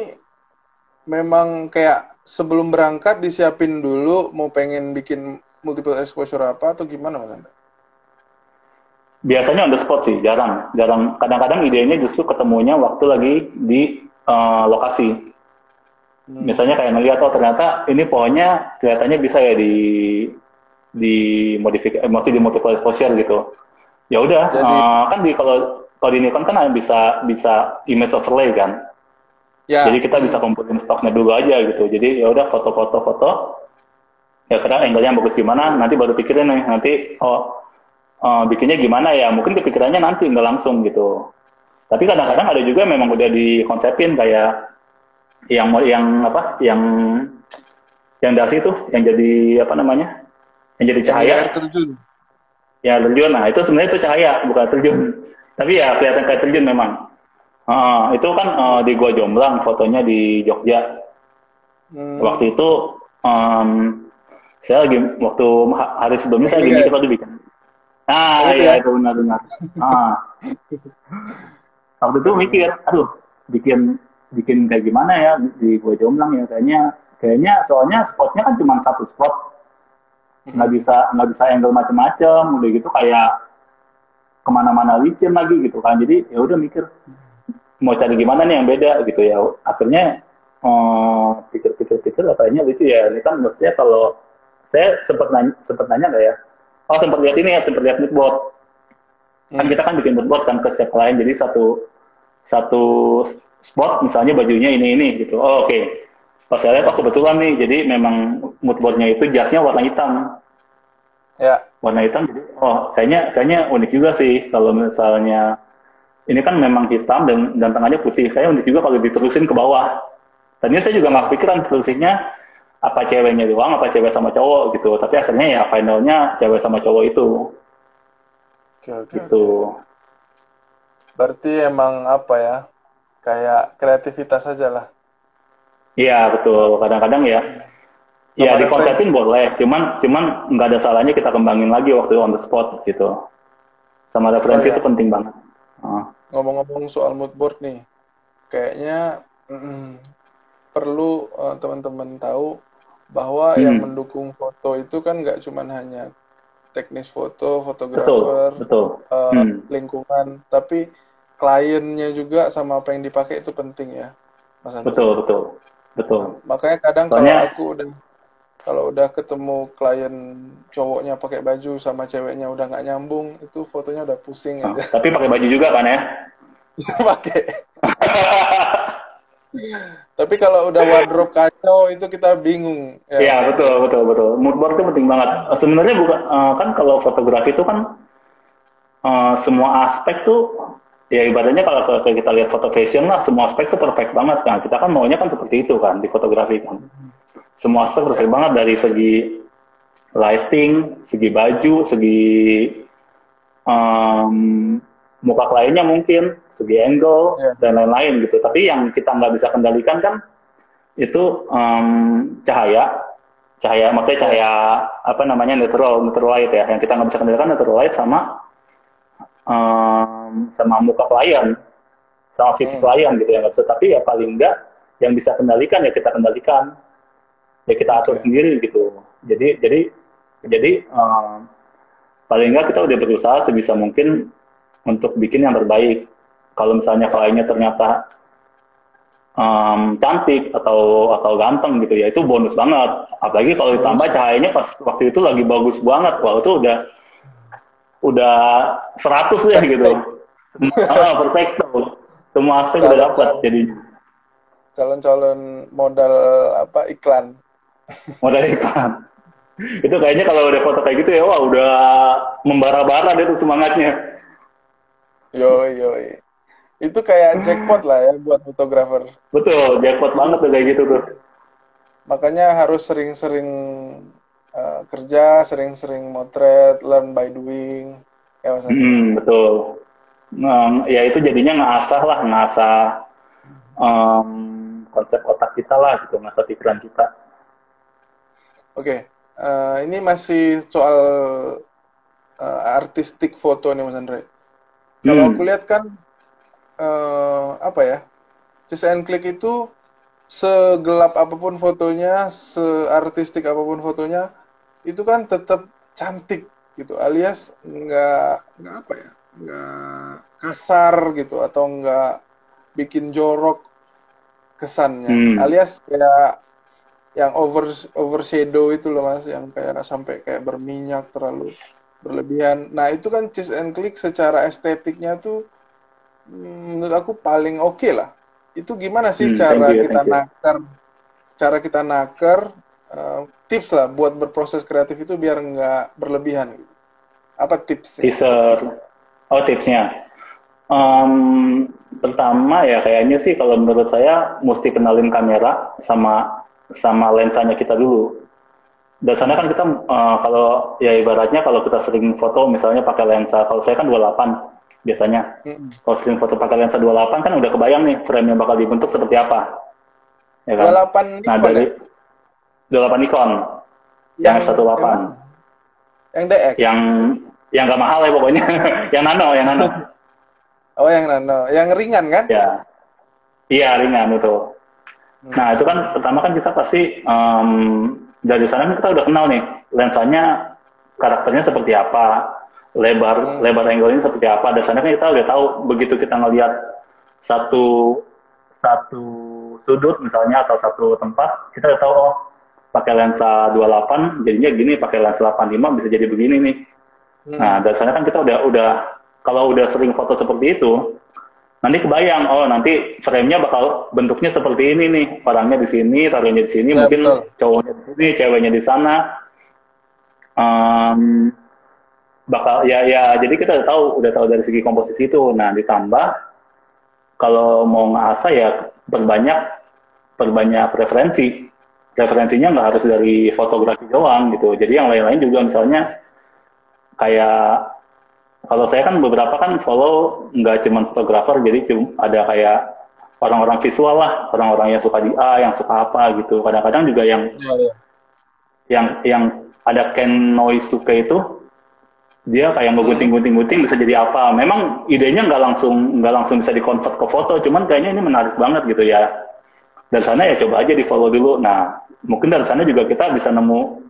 memang kayak sebelum berangkat disiapin dulu mau pengen bikin multiple exposure apa atau gimana Mas Andre? Biasanya on the spot sih, jarang. Kadang-kadang idenya justru ketemunya waktu lagi di lokasi. Misalnya kayak ngeliat, oh ternyata ini pohonnya kelihatannya bisa ya di modifikasi, maksudnya di multiple exposure gitu. Ya udah, kan kalau di Nikon kan bisa image overlay kan. Ya. Jadi kita bisa kumpulin stoknya dulu aja gitu. Jadi ya udah foto. Ya karena angle-nya bagus gimana, nanti baru pikirin nih nanti bikinnya gimana ya. Mungkin kepikirannya nanti nggak langsung gitu. Tapi kadang-kadang ada juga memang udah dikonsepin kayak yang dasi itu, yang jadi apa namanya? Yang jadi cahaya. Terjun. Ya terjun, nah itu sebenarnya itu cahaya, bukan terjun. Tapi ya kelihatan kayak terjun memang. Itu kan di Gua Jomblang, fotonya di Jogja. Waktu itu saya lagi waktu hari sebelumnya saya lagi mikir bikin. Iya itu benar. Waktu itu mikir, aduh bikin kayak gimana ya di Gua Jomblang ya, kayaknya soalnya spotnya kan cuma satu spot. Nggak bisa angle macam-macam, udah gitu kayak kemana-mana licin lagi gitu kan. Jadi ya udah mikir mau cari gimana nih yang beda gitu ya. Akhirnya pikir kayaknya lucu ya. Ini kan maksudnya kalau saya sempat nanya nggak ya? Oh sempat lihat mood board. Kan kita kan bikin mood board kan ke setiap klien. Jadi satu spot misalnya bajunya ini gitu. Oh oke. Pas saya lihat kebetulan nih, jadi memang mood boardnya itu jasnya warna hitam. Ya. Warna hitam, jadi kayaknya unik juga sih kalau misalnya ini kan memang hitam dan tengahnya putih. Kayaknya unik juga kalau diterusin ke bawah. Tadinya saya juga nggak pikiran terusinnya apa ceweknya doang, apa cewek sama cowok gitu. Tapi akhirnya ya finalnya cewek sama cowok itu. Gitu. Berarti emang apa ya? Kayak kreativitas aja lah. Iya betul, kadang-kadang ya dikonsepin boleh, cuman nggak ada salahnya kita kembangin lagi waktu on the spot gitu. Sama referensi itu penting banget. Ngomong-ngomong soal mood board nih, kayaknya perlu teman-teman tahu bahwa yang mendukung foto itu kan nggak cuma hanya teknis foto, fotografer, lingkungan, tapi kliennya juga sama apa yang dipakai itu penting ya, Mas Andre. Betul. Makanya kadang kalau udah ketemu klien cowoknya pakai baju sama ceweknya udah nggak nyambung, itu fotonya udah pusing aja. Tapi pakai baju juga kan ya? Pakai. Tapi kalau udah wardrobe kacau itu kita bingung. Iya betul. Mood board itu penting banget. Sebenarnya bukan kan kalau fotografi itu kan semua aspek tuh ya ibaratnya kalau kita lihat foto fashion lah, semua aspek tuh perfect banget kan. Kita kan maunya kan seperti itu kan di fotografi kan. Semua aspek perfect banget dari segi lighting, segi baju, segi muka kliennya mungkin, segi angle dan lain-lain gitu. Tapi yang kita nggak bisa kendalikan kan itu cahaya, maksudnya cahaya apa namanya natural light ya. Yang kita nggak bisa kendalikan natural light sama muka klien, sama fisik klien gitu ya. Tapi ya paling enggak yang bisa kendalikan ya kita kendalikan, ya kita atur sendiri gitu. Jadi paling enggak kita udah berusaha sebisa mungkin untuk bikin yang terbaik. Kalau misalnya kliennya ternyata cantik atau ganteng gitu ya, itu bonus banget. Apalagi kalau ditambah cahayanya pas waktu itu lagi bagus banget, wah itu udah 100 ya gitu. Perfect tuh. Semua aspek udah dapat jadi. Calon-calon modal iklan. Modal iklan. Itu kayaknya kalau udah foto kayak gitu ya, wah udah membara-bara deh tuh semangatnya. Yoi, yoi. Itu kayak jackpot lah ya buat fotografer. Betul, jackpot banget tuh kayak gitu tuh. Makanya harus sering-sering kerja, sering-sering motret, learn by doing. Ya Mas Andre. Betul. Nah, ya itu jadinya ngasah lah, ngasah konsep otak kita lah gitu, ngasah pikiran kita. Oke, ini masih soal artistik foto nih Mas Andre. Kalau aku Hmm, lihat kan apa ya, Cheese and Click itu segelap apapun fotonya, seartistik apapun fotonya, itu kan tetap cantik gitu, alias nggak apa ya, nggak kasar gitu atau nggak bikin jorok kesannya, hmm. alias kayak yang overshadow itu loh mas, yang kayak sampai kayak berminyak terlalu berlebihan. Nah itu kan cheese and click secara estetiknya tuh menurut aku paling oke lah. Itu gimana sih Thank cara you, kita thank you. nakar, tips lah buat berproses kreatif itu biar nggak berlebihan gitu. Apa tipsnya? Teaser, oh tipsnya. Pertama ya kayaknya sih kalau menurut saya mesti kenalin kamera sama sama lensanya kita dulu. Dan sana kan Hmm. kita kalau ya ibaratnya kalau kita sering foto misalnya pakai lensa, kalau saya kan 28 biasanya. Hmm. Kalau sering foto pakai lensa 28 kan udah kebayang nih frame yang bakal dibentuk seperti apa, ya kan? 28 Nah Nikon ya? dari 28 Nikon yang Yang yang F18 mana? Yang DX. yang yang gak mahal ya pokoknya, yang nano, yang nano. Oh, yang nano, yang ringan kan? Ya, iya ringan itu. Nah itu kan Hmm. pertama kan kita pasti dari sana kan kita udah kenal nih lensanya karakternya seperti apa, lebar Hmm. lebar angle-nya seperti apa. Dari sana kan kita udah tahu begitu kita ngelihat satu satu sudut misalnya atau satu tempat, kita udah tahu oh pakai lensa 28 jadinya gini, pakai lensa 85 bisa jadi begini nih. Nah Hmm. dari sana kan kita udah kalau udah sering foto seperti itu, nanti kebayang, oh nanti frame-nya bakal bentuknya seperti ini nih, orangnya di sini, taruhnya di sini, Ya mungkin betul. cowoknya di sini, ceweknya di sana, um, bakal ya jadi kita udah tahu dari segi komposisi itu. Nah ditambah kalau mau ngasah ya perbanyak perbanyak referensi, referensinya nggak harus dari fotografi doang gitu, jadi yang lain-lain juga misalnya kayak kalau saya kan beberapa kan follow nggak cuma fotografer, jadi ada kayak orang-orang visual lah, orang-orang yang suka di A, yang suka apa gitu. Kadang-kadang juga Ya, ya. yang ada Ken Noisuke itu dia kayak Hmm. ngegunting-gunting-gunting bisa jadi apa. Memang idenya nggak langsung bisa dikonvert ke foto, cuman kayaknya ini menarik banget gitu ya. Dari sana ya coba aja di follow dulu. Nah mungkin dari sana juga kita bisa nemu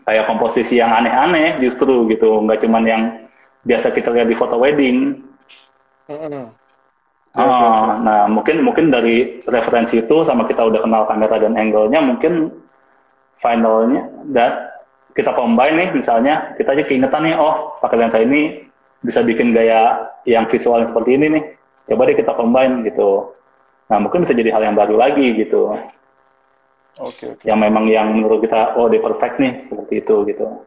kayak komposisi yang aneh-aneh justru gitu, nggak cuman yang biasa kita lihat di foto wedding. Hmm. Oke, oke, oke. Nah mungkin mungkin dari referensi itu sama kita udah kenal kamera dan angle-nya, mungkin finalnya dan kita combine nih, misalnya kita aja keingetan nih, oh pakai lensa ini bisa bikin gaya yang visual seperti ini nih, coba deh kita combine gitu. Nah mungkin bisa jadi hal yang baru lagi gitu, Oke, oke. yang memang yang menurut kita oh dia perfect nih seperti itu gitu.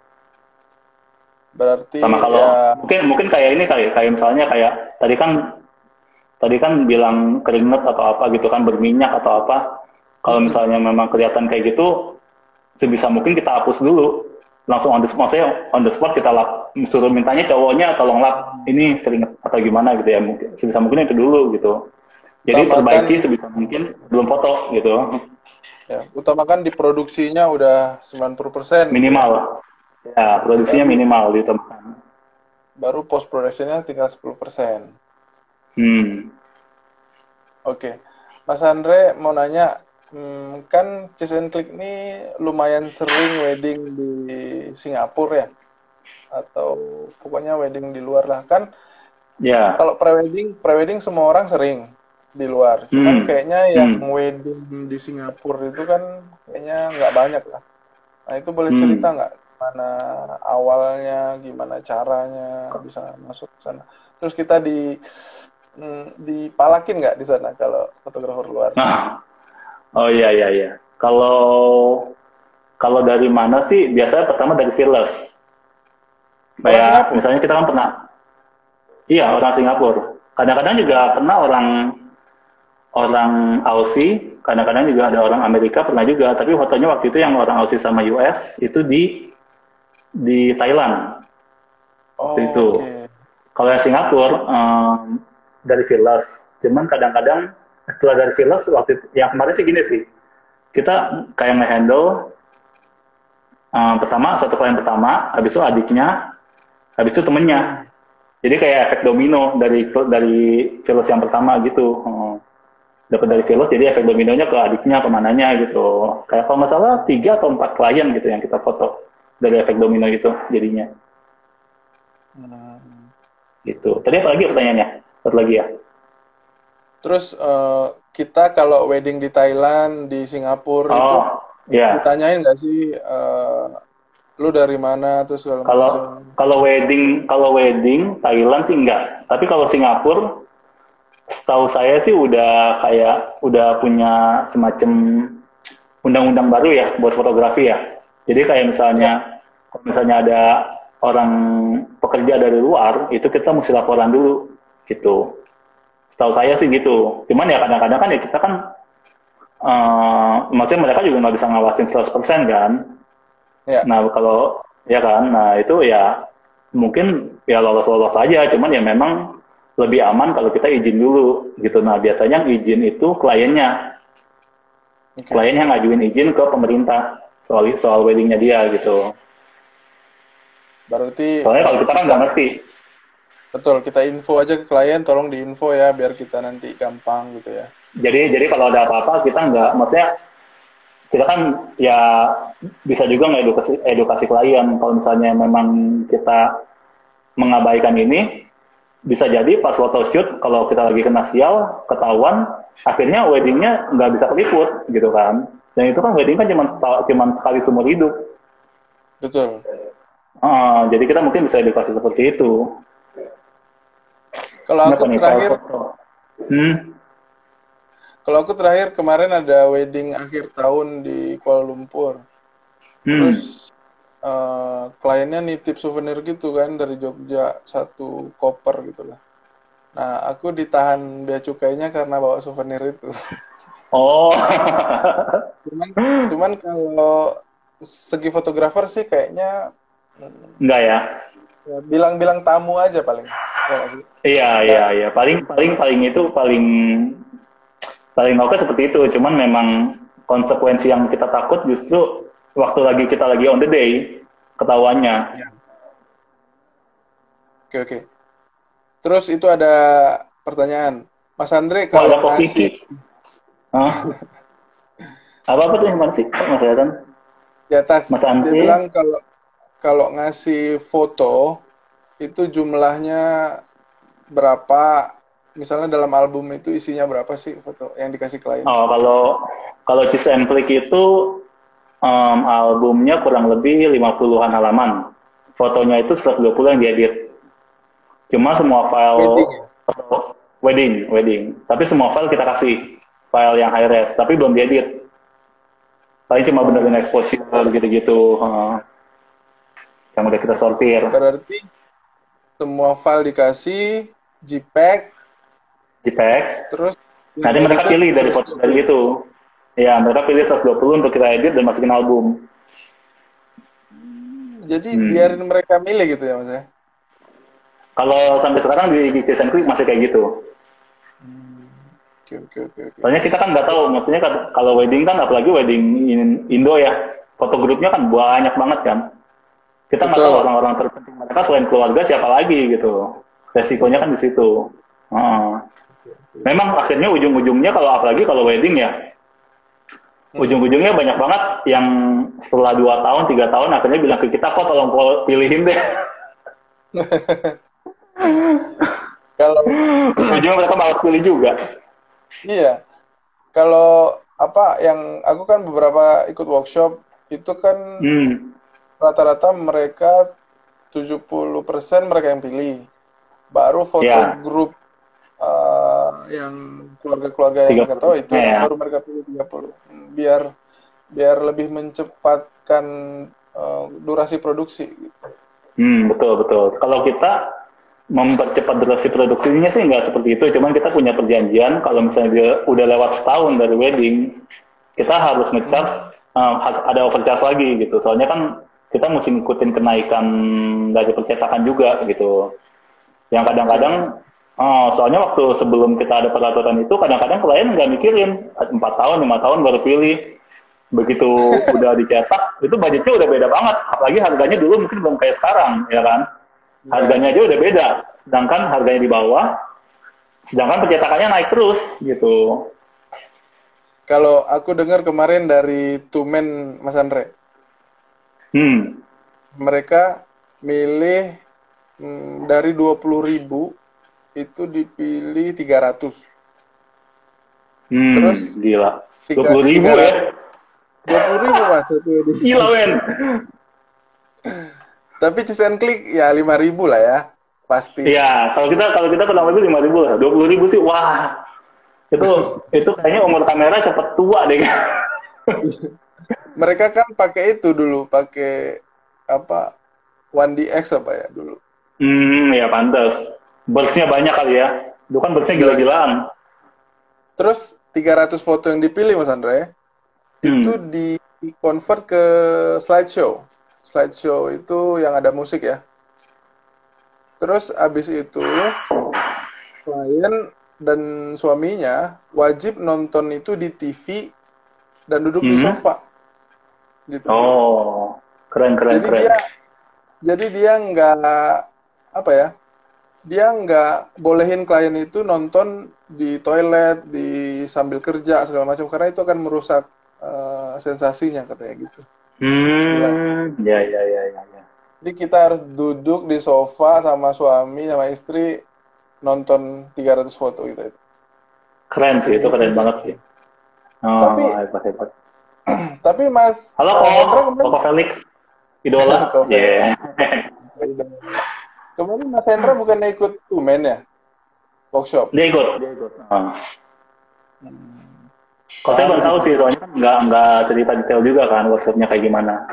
Berarti Sama kalau ya, mungkin mungkin kayak ini kayak misalnya kayak tadi kan bilang keringet atau apa gitu kan, berminyak atau apa. Kalau hmm. misalnya memang kelihatan kayak gitu, sebisa mungkin kita hapus dulu. Langsung on the spot, maksudnya on the spot kita lap, suruh mintanya cowoknya tolong lap ini keringet atau gimana gitu ya. Mungkin sebisa mungkin itu dulu gitu. Jadi Utamakan perbaiki sebisa mungkin belum foto gitu. ya, utamakan di produksinya udah 90% gitu ya. Minimal. Ya, produksinya Baru minimal ditemukan. baru post productionnya tinggal 10%. Hmm. Oke. Mas Andre mau nanya, kan Cheese and Click ini lumayan sering wedding di Singapura ya, atau pokoknya wedding di luar lah. Kan Ya. kalau prewedding semua orang sering di luar. Cuman Hmm. kayaknya yang Hmm. wedding di Singapura itu kan kayaknya nggak banyak lah. Nah itu boleh cerita Hmm. nggak gimana awalnya, gimana caranya bisa masuk ke sana. Terus kita dipalakin nggak di sana kalau fotografer luar? Nah, oh iya iya iya. Kalau Kalau dari mana sih? Biasanya pertama dari Fearless. Orang Kayak Singapura. misalnya kita kan pernah, iya orang Singapura. Kadang-kadang juga pernah orang orang Aussie, kadang-kadang juga ada orang Amerika pernah juga. Tapi fotonya waktu itu yang orang Aussie sama US itu di Thailand waktu Oh, itu. oke. Kalau yang Singapura dari Villas. Cuman kadang-kadang setelah dari Villas waktu itu, yang kemarin sih gini sih. Kita kayak ngehandle pertama satu klien pertama, habis itu adiknya, habis itu temennya. Hmm. Jadi kayak efek domino dari Villas yang pertama gitu. Dapat dari Villas jadi efek dominonya ke adiknya kemananya gitu. Kayak kalau nggak salah 3 atau 4 klien gitu yang kita foto dari efek domino itu jadinya. Hmm. Gitu. Tadi apa lagi pertanyaannya? Satu lagi ya. Terus kita kalau wedding di Thailand, di Singapura itu Oh, ya. ditanyain nggak sih lu dari mana terus segala Kalau macam. kalau wedding Thailand sih enggak. Tapi kalau Singapura, setahu saya sih udah kayak udah punya semacam undang-undang baru ya buat fotografi ya. Jadi kayak Ya. misalnya kalau misalnya ada orang pekerja dari luar, itu kita mesti laporan dulu gitu. Setahu saya sih gitu. Cuman ya kadang-kadang kan ya kita kan maksudnya mereka juga nggak bisa ngawasin 100% kan. Ya. Nah, kalau ya kan, nah itu ya mungkin ya lolos-lolos aja, cuman ya memang lebih aman kalau kita izin dulu gitu. Nah, biasanya yang izin itu kliennya. Oke. Kliennya ngajuin izin ke pemerintah soal weddingnya dia gitu. Berarti Soalnya kalau kita kan kita nggak ngerti. betul kita info aja ke klien, tolong diinfo ya biar kita nanti gampang gitu ya. Jadi kalau ada apa-apa kita nggak, maksudnya kita kan ya bisa juga nggak edukasi klien. Kalau misalnya memang kita mengabaikan ini, bisa jadi pas photoshoot kalau kita lagi kena sial ketahuan akhirnya weddingnya nggak bisa keliput gitu kan, dan itu kan wedding kan cuma sekali seumur hidup. Betul. Jadi kita mungkin bisa edukasi seperti itu. Kalau Kenapa aku nih kalau terakhir, foto? hmm kalau aku terakhir kemarin ada wedding akhir tahun di Kuala Lumpur. hmm Terus kliennya nitip souvenir gitu kan dari Jogja satu koper gitu lah. Nah, aku ditahan bea cukainya karena bawa souvenir itu. oh. Cuman, cuman kalau segi fotografer sih kayaknya Enggak ya. ya, bilang-bilang tamu aja paling. Ya nggak sih? Iya Kita iya iya, paling paling paling itu paling paling oke seperti itu. Cuman memang konsekuensi yang kita takut justru waktu kita lagi on the day ketahuannya. ya. Oke, oke. Terus itu ada pertanyaan. Mas Andre Wah, ada kalau Kok ngasih Kiki. Hah? Apa tuh yang mana sih? Mas Heran? di atas, Mas dia Andre? bilang kalau kalau ngasih foto itu jumlahnya berapa? Misalnya dalam album itu isinya berapa sih foto yang dikasih klien? Oh, kalau Cheese and Click itu albumnya kurang lebih 50-an halaman. Fotonya itu 120 yang diedit. Cuma semua Wedding file ya? wedding. Tapi semua file kita kasih file yang high res, tapi belum diedit. Paling cuma benerin Oh, exposure gitu-gitu, yang udah kita sortir. berarti semua file dikasih, JPEG, JPEG. terus yang Nanti mereka edited pilih dari foto 120. dari itu. Ya, mereka pilih 120 untuk kita edit dan masukin album. Jadi Hmm. biarin mereka milih gitu ya Mas ya? Kalau sampai sekarang di Design Click masih kayak gitu. Hmm. Oke, oke, oke, oke. Soalnya kita kan nggak tahu, maksudnya kalau wedding kan, apalagi wedding Indo ya, foto grupnya kan banyak banget kan. Kita nggak tahu Betul. orang-orang terpenting mereka selain keluarga siapa lagi gitu. Resikonya kan di situ. Memang akhirnya ujung-ujungnya kalau apalagi kalau wedding ya, ujung-ujungnya banyak banget yang setelah 2 tahun, 3 tahun akhirnya bilang ke kita, kok tolong pilihin deh. Kalau Ujungnya mereka malas pilih juga. iya, kalau apa yang aku kan beberapa ikut workshop itu kan Hmm, rata-rata mereka 70% mereka yang pilih. Baru foto ya, grup yang keluarga-keluarga yang mereka tahu itu 30%-nya ya. baru mereka pilih 30. Biar biar lebih mencepatkan durasi produksi gitu. Betul betul. Kalau kita mempercepat durasi produksinya sih nggak seperti itu, cuman kita punya perjanjian kalau misalnya dia udah lewat setahun dari wedding, kita harus ngecas, ada overcharge lagi gitu. Soalnya kan kita mesti ngikutin kenaikan dari percetakan juga gitu. Yang kadang-kadang, soalnya waktu sebelum kita ada peraturan itu, kadang-kadang klien nggak mikirin 4 tahun, 5 tahun baru pilih. Begitu udah dicetak, itu budgetnya udah beda banget. Apalagi harganya dulu mungkin belum kayak sekarang, ya kan? Harganya aja udah beda. Sedangkan harganya di bawah, sedangkan percetakannya naik terus, gitu. Kalau aku dengar kemarin dari Tumen Mas Andre, mereka milih dari 20.000 itu dipilih 300. Terus Gila. 20.000 ya? 20.000 Mas itu. Gila, men. Tapi Cheese and Click ya 5.000 lah ya, pasti. Iya, kalau kita pertama itu 5.000 lah. 20.000 sih, wah. Itu kayaknya umur kamera cepet tua deh. Mereka kan pakai itu dulu, pakai apa? 1DX apa ya dulu. Ya pantas. Burst-nya banyak kali ya. Itu kan burst-nya gila-gilaan. Terus 300 foto yang dipilih Mas Andre, itu di-convert ke slideshow. Slideshow itu yang ada musik ya. Terus abis itu klien dan suaminya wajib nonton itu di TV dan duduk di sofa. Gitu. Oh, keren. Jadi dia nggak apa ya? Dia nggak bolehin klien itu nonton di toilet, di sambil kerja segala macam karena itu akan merusak sensasinya katanya gitu. Ya. Jadi kita harus duduk di sofa sama suami sama istri nonton 300 foto gitu. Keren sih, itu keren banget sih. Hebat. Tapi Mas, halo Koko Felix, idola. Kemarin Mas Hendra bukannya ikut Tumen ya? Workshop? Dia ikut. Kalau saya baru tahu sih, soalnya kan nggak cerita detail juga kan workshopnya kayak gimana.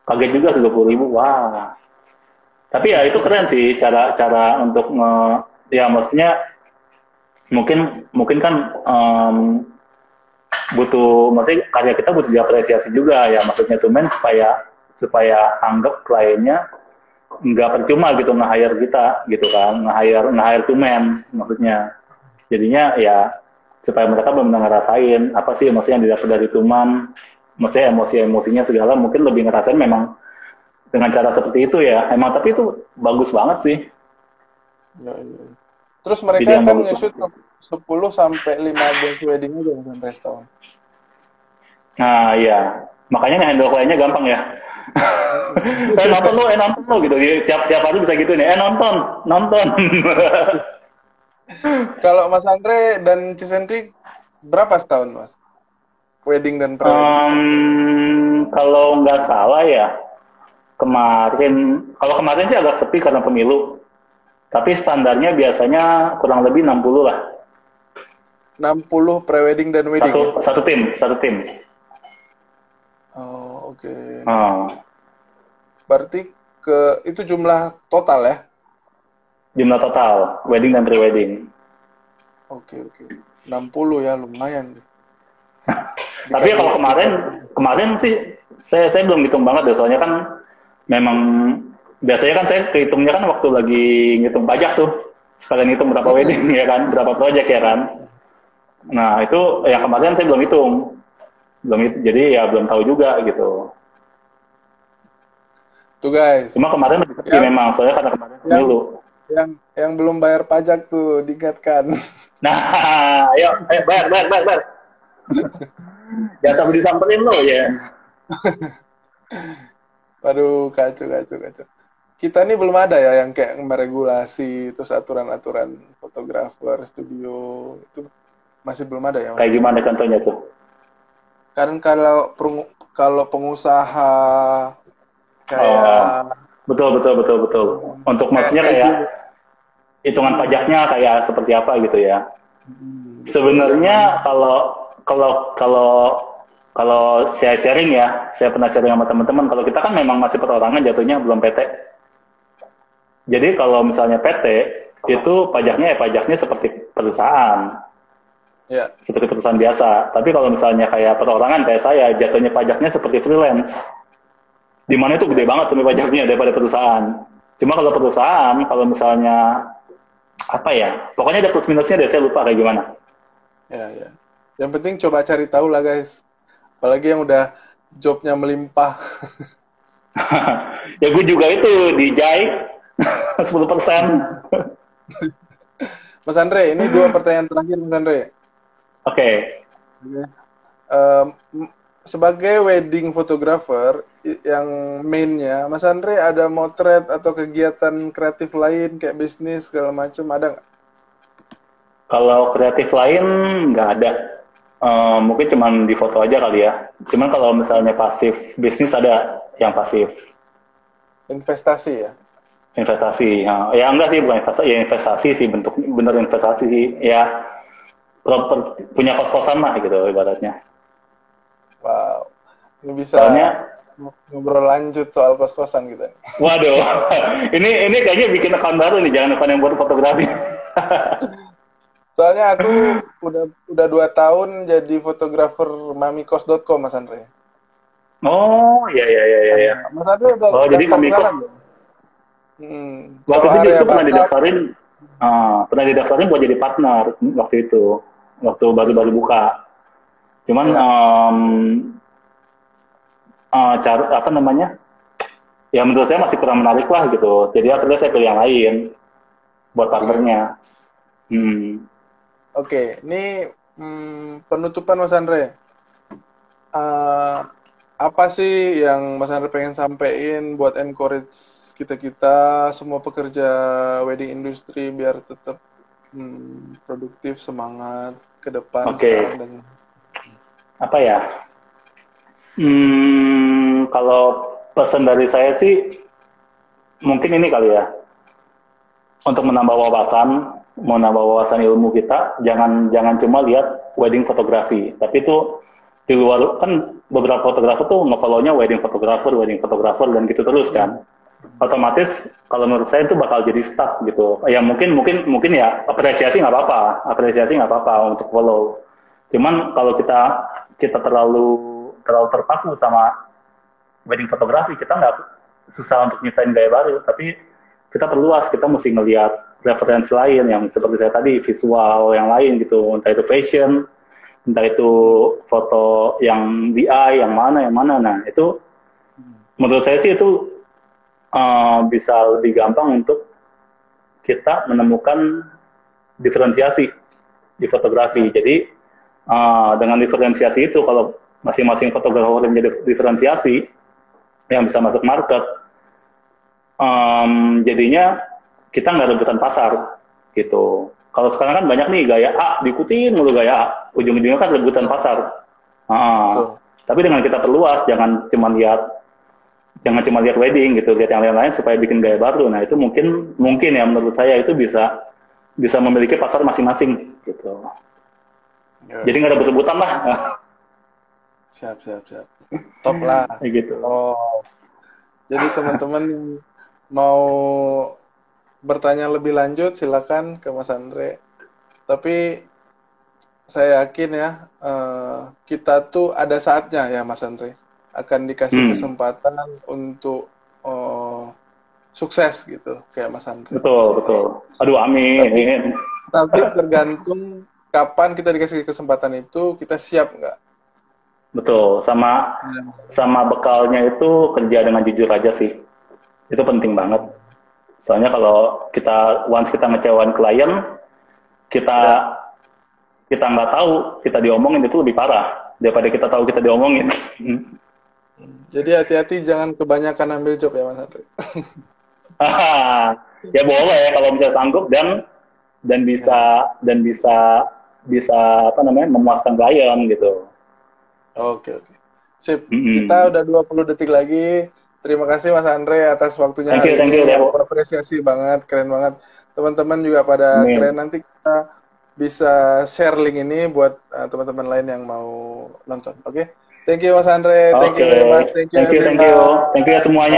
Kaget juga 20.000, wah. Tapi ya itu keren sih cara untuk ya maksudnya mungkin kan maksudnya karya kita butuh diapresiasi juga ya, maksudnya Tumen supaya anggap kliennya nggak percuma gitu nge-hire kita gitu kan, nge-hire Tumen maksudnya. Jadinya ya supaya mereka benar-benar ngerasain apa sih maksudnya yang didapat dari Tumen, maksudnya emosinya segala mungkin lebih ngerasain memang dengan cara seperti itu ya. Emang tapi itu bagus banget sih. Ya. Terus mereka kan nge-shoot 10 sampai 15 wedding aja sampai setahun. Nah, iya. Makanya nge-handle kliennya gampang ya. nonton lo gitu. Tiap hari bisa gitu nih. Nonton. Kalau Mas Andre dan Cisenki berapa setahun, Mas? Wedding dan pre-wedding? Kalau nggak salah ya, kemarin sih agak sepi karena pemilu. Tapi standarnya biasanya kurang lebih 60 lah. 60 pre-wedding dan wedding? Satu tim. Oh, oke. Berarti itu jumlah total ya? Jumlah total, wedding dan pre-wedding. Oke. 60 ya, lumayan. Tapi kalau kemarin sih saya belum hitung banget deh, soalnya kan memang biasanya kan saya kehitungnya kan waktu lagi ngitung pajak tuh, sekalian hitung berapa wedding ya kan, berapa project ya kan. Nah itu yang kemarin saya belum hitung, jadi ya belum tahu juga gitu. Tuh guys. Cuma kemarin lebih sepi memang, soalnya karena kemarin pemilu. Yang belum bayar pajak tuh diingatkan. Nah, ayo bayar. Jangan sampai disamperin lo ya. Waduh, kacau. Kita ini belum ada ya yang kayak meregulasi terus aturan-aturan fotografer, studio itu masih belum ada ya. Kayak gimana contohnya tuh? Kan kalau pengusaha kayak betul. Untuk maksudnya kayak hitungan pajaknya kayak seperti apa gitu ya. Sebenarnya kalau kalau saya sharing ya, saya pernah sharing sama teman-teman, kalau kita kan memang masih perorangan jatuhnya, belum PT. Jadi kalau misalnya PT, itu pajaknya seperti perusahaan. Ya. Seperti perusahaan biasa. Tapi kalau misalnya kayak perorangan kayak saya, jatuhnya pajaknya seperti freelance. Di mana itu gede banget sampai pajaknya daripada perusahaan. Cuma kalau perusahaan, kalau misalnya apa ya, pokoknya ada plus minusnya deh, saya lupa kayak gimana. Ya, ya. Yang penting coba cari tahu lah guys. Apalagi yang udah jobnya melimpah. Ya gue juga itu di Jai 10%. Mas Andre, ini 2 pertanyaan terakhir Mas Andre. Oke. Um, sebagai wedding photographer yang mainnya, Mas Andre ada motret atau kegiatan kreatif lain kayak bisnis segala macam ada nggak? Kalau kreatif lain nggak ada. Mungkin cuma di foto aja kali ya. Cuman kalau misalnya pasif bisnis ada yang pasif. Investasi ya? Investasi. Ya enggak sih, bukan investasi, ya investasi sih, bentuk bener investasi sih. Ya punya kos-kosan lah gitu ibaratnya. Wow. Ini bisa Soalnya ngobrol lanjut soal kos-kosan gitu. waduh, ini kayaknya bikin account baru nih, jangan account yang buat fotografi. Soalnya aku udah 2 tahun jadi fotografer mamikos.com Mas Andre. Oh, iya. Mas Andre udah Oh, jadi daftar Mamikos. sana belum? Waktu Kalau itu area justru Batak, pernah didaftarin buat jadi partner waktu itu, waktu baru-baru buka. Cuman ya. cara apa namanya? Ya menurut saya masih kurang menarik lah gitu. Jadi akhirnya saya pilih yang lain buat partnernya. Oke, ini penutupan Mas Andre. Eh, apa sih yang Mas Andre pengen sampein buat encourage kita semua pekerja wedding industry biar tetap produktif, semangat ke depan Oke. sekarang dan Apa ya? Kalau pesan dari saya sih mungkin ini kali ya. Untuk menambah wawasan ilmu kita, jangan cuma lihat wedding fotografi, tapi itu di luar kan beberapa fotografer tuh nge-follow-nya wedding fotografer dan gitu terus kan. Otomatis kalau menurut saya itu bakal jadi stuck gitu. Ya mungkin ya apresiasi nggak apa-apa untuk follow. Cuman kalau kita terlalu terpaku sama wedding fotografi, kita nggak susah untuk nyiptain gaya baru, tapi kita perluas, kita mesti ngelihat referensi lain yang seperti saya tadi, visual yang lain gitu, entah itu fashion, entah itu foto yang DI, yang mana. Nah itu menurut saya sih itu bisa lebih gampang untuk kita menemukan diferensiasi di fotografi. Jadi dengan diferensiasi itu, kalau masing-masing fotografer menjadi diferensiasi yang bisa masuk market, jadinya kita nggak rebutan pasar gitu. Kalau sekarang kan banyak nih gaya A, diikutin mulu gaya A, ujung-ujungnya kan rebutan pasar. Tapi dengan kita perluas, jangan cuma lihat wedding gitu, lihat yang lain-lain supaya bikin gaya baru. Nah itu mungkin ya menurut saya itu bisa memiliki pasar masing-masing gitu. Jadi nggak ada rebut-rebutan lah. Siap. Top lah. Gitu. Oh. Jadi teman-teman mau bertanya lebih lanjut silakan ke Mas Andre. Tapi saya yakin ya kita tuh ada saatnya ya Mas Andre akan dikasih kesempatan untuk sukses gitu kayak Mas Andre. Betul. Aduh, amin. Tapi tergantung kapan kita dikasih kesempatan itu, kita siap nggak? Betul, sama bekalnya itu kerja dengan jujur aja sih. Itu penting banget. Soalnya kalau once kita ngecewain klien, kita nggak tahu, kita diomongin itu lebih parah daripada kita tahu kita diomongin. Jadi hati-hati, jangan kebanyakan ambil job ya Mas Andre. Ya boleh ya kalau bisa sanggup dan bisa apa namanya memuaskan klien gitu. Oke. Sip. Kita udah 20 detik lagi. Terima kasih Mas Andre atas waktunya hari ini. Aku apresiasi banget, keren banget. Teman-teman juga pada keren. Nanti kita bisa share link ini buat teman-teman lain yang mau nonton. Oke? Thank you Mas Andre, thank you Oke, very much, thank you thank you, thank you, everyone. thank you ya semuanya.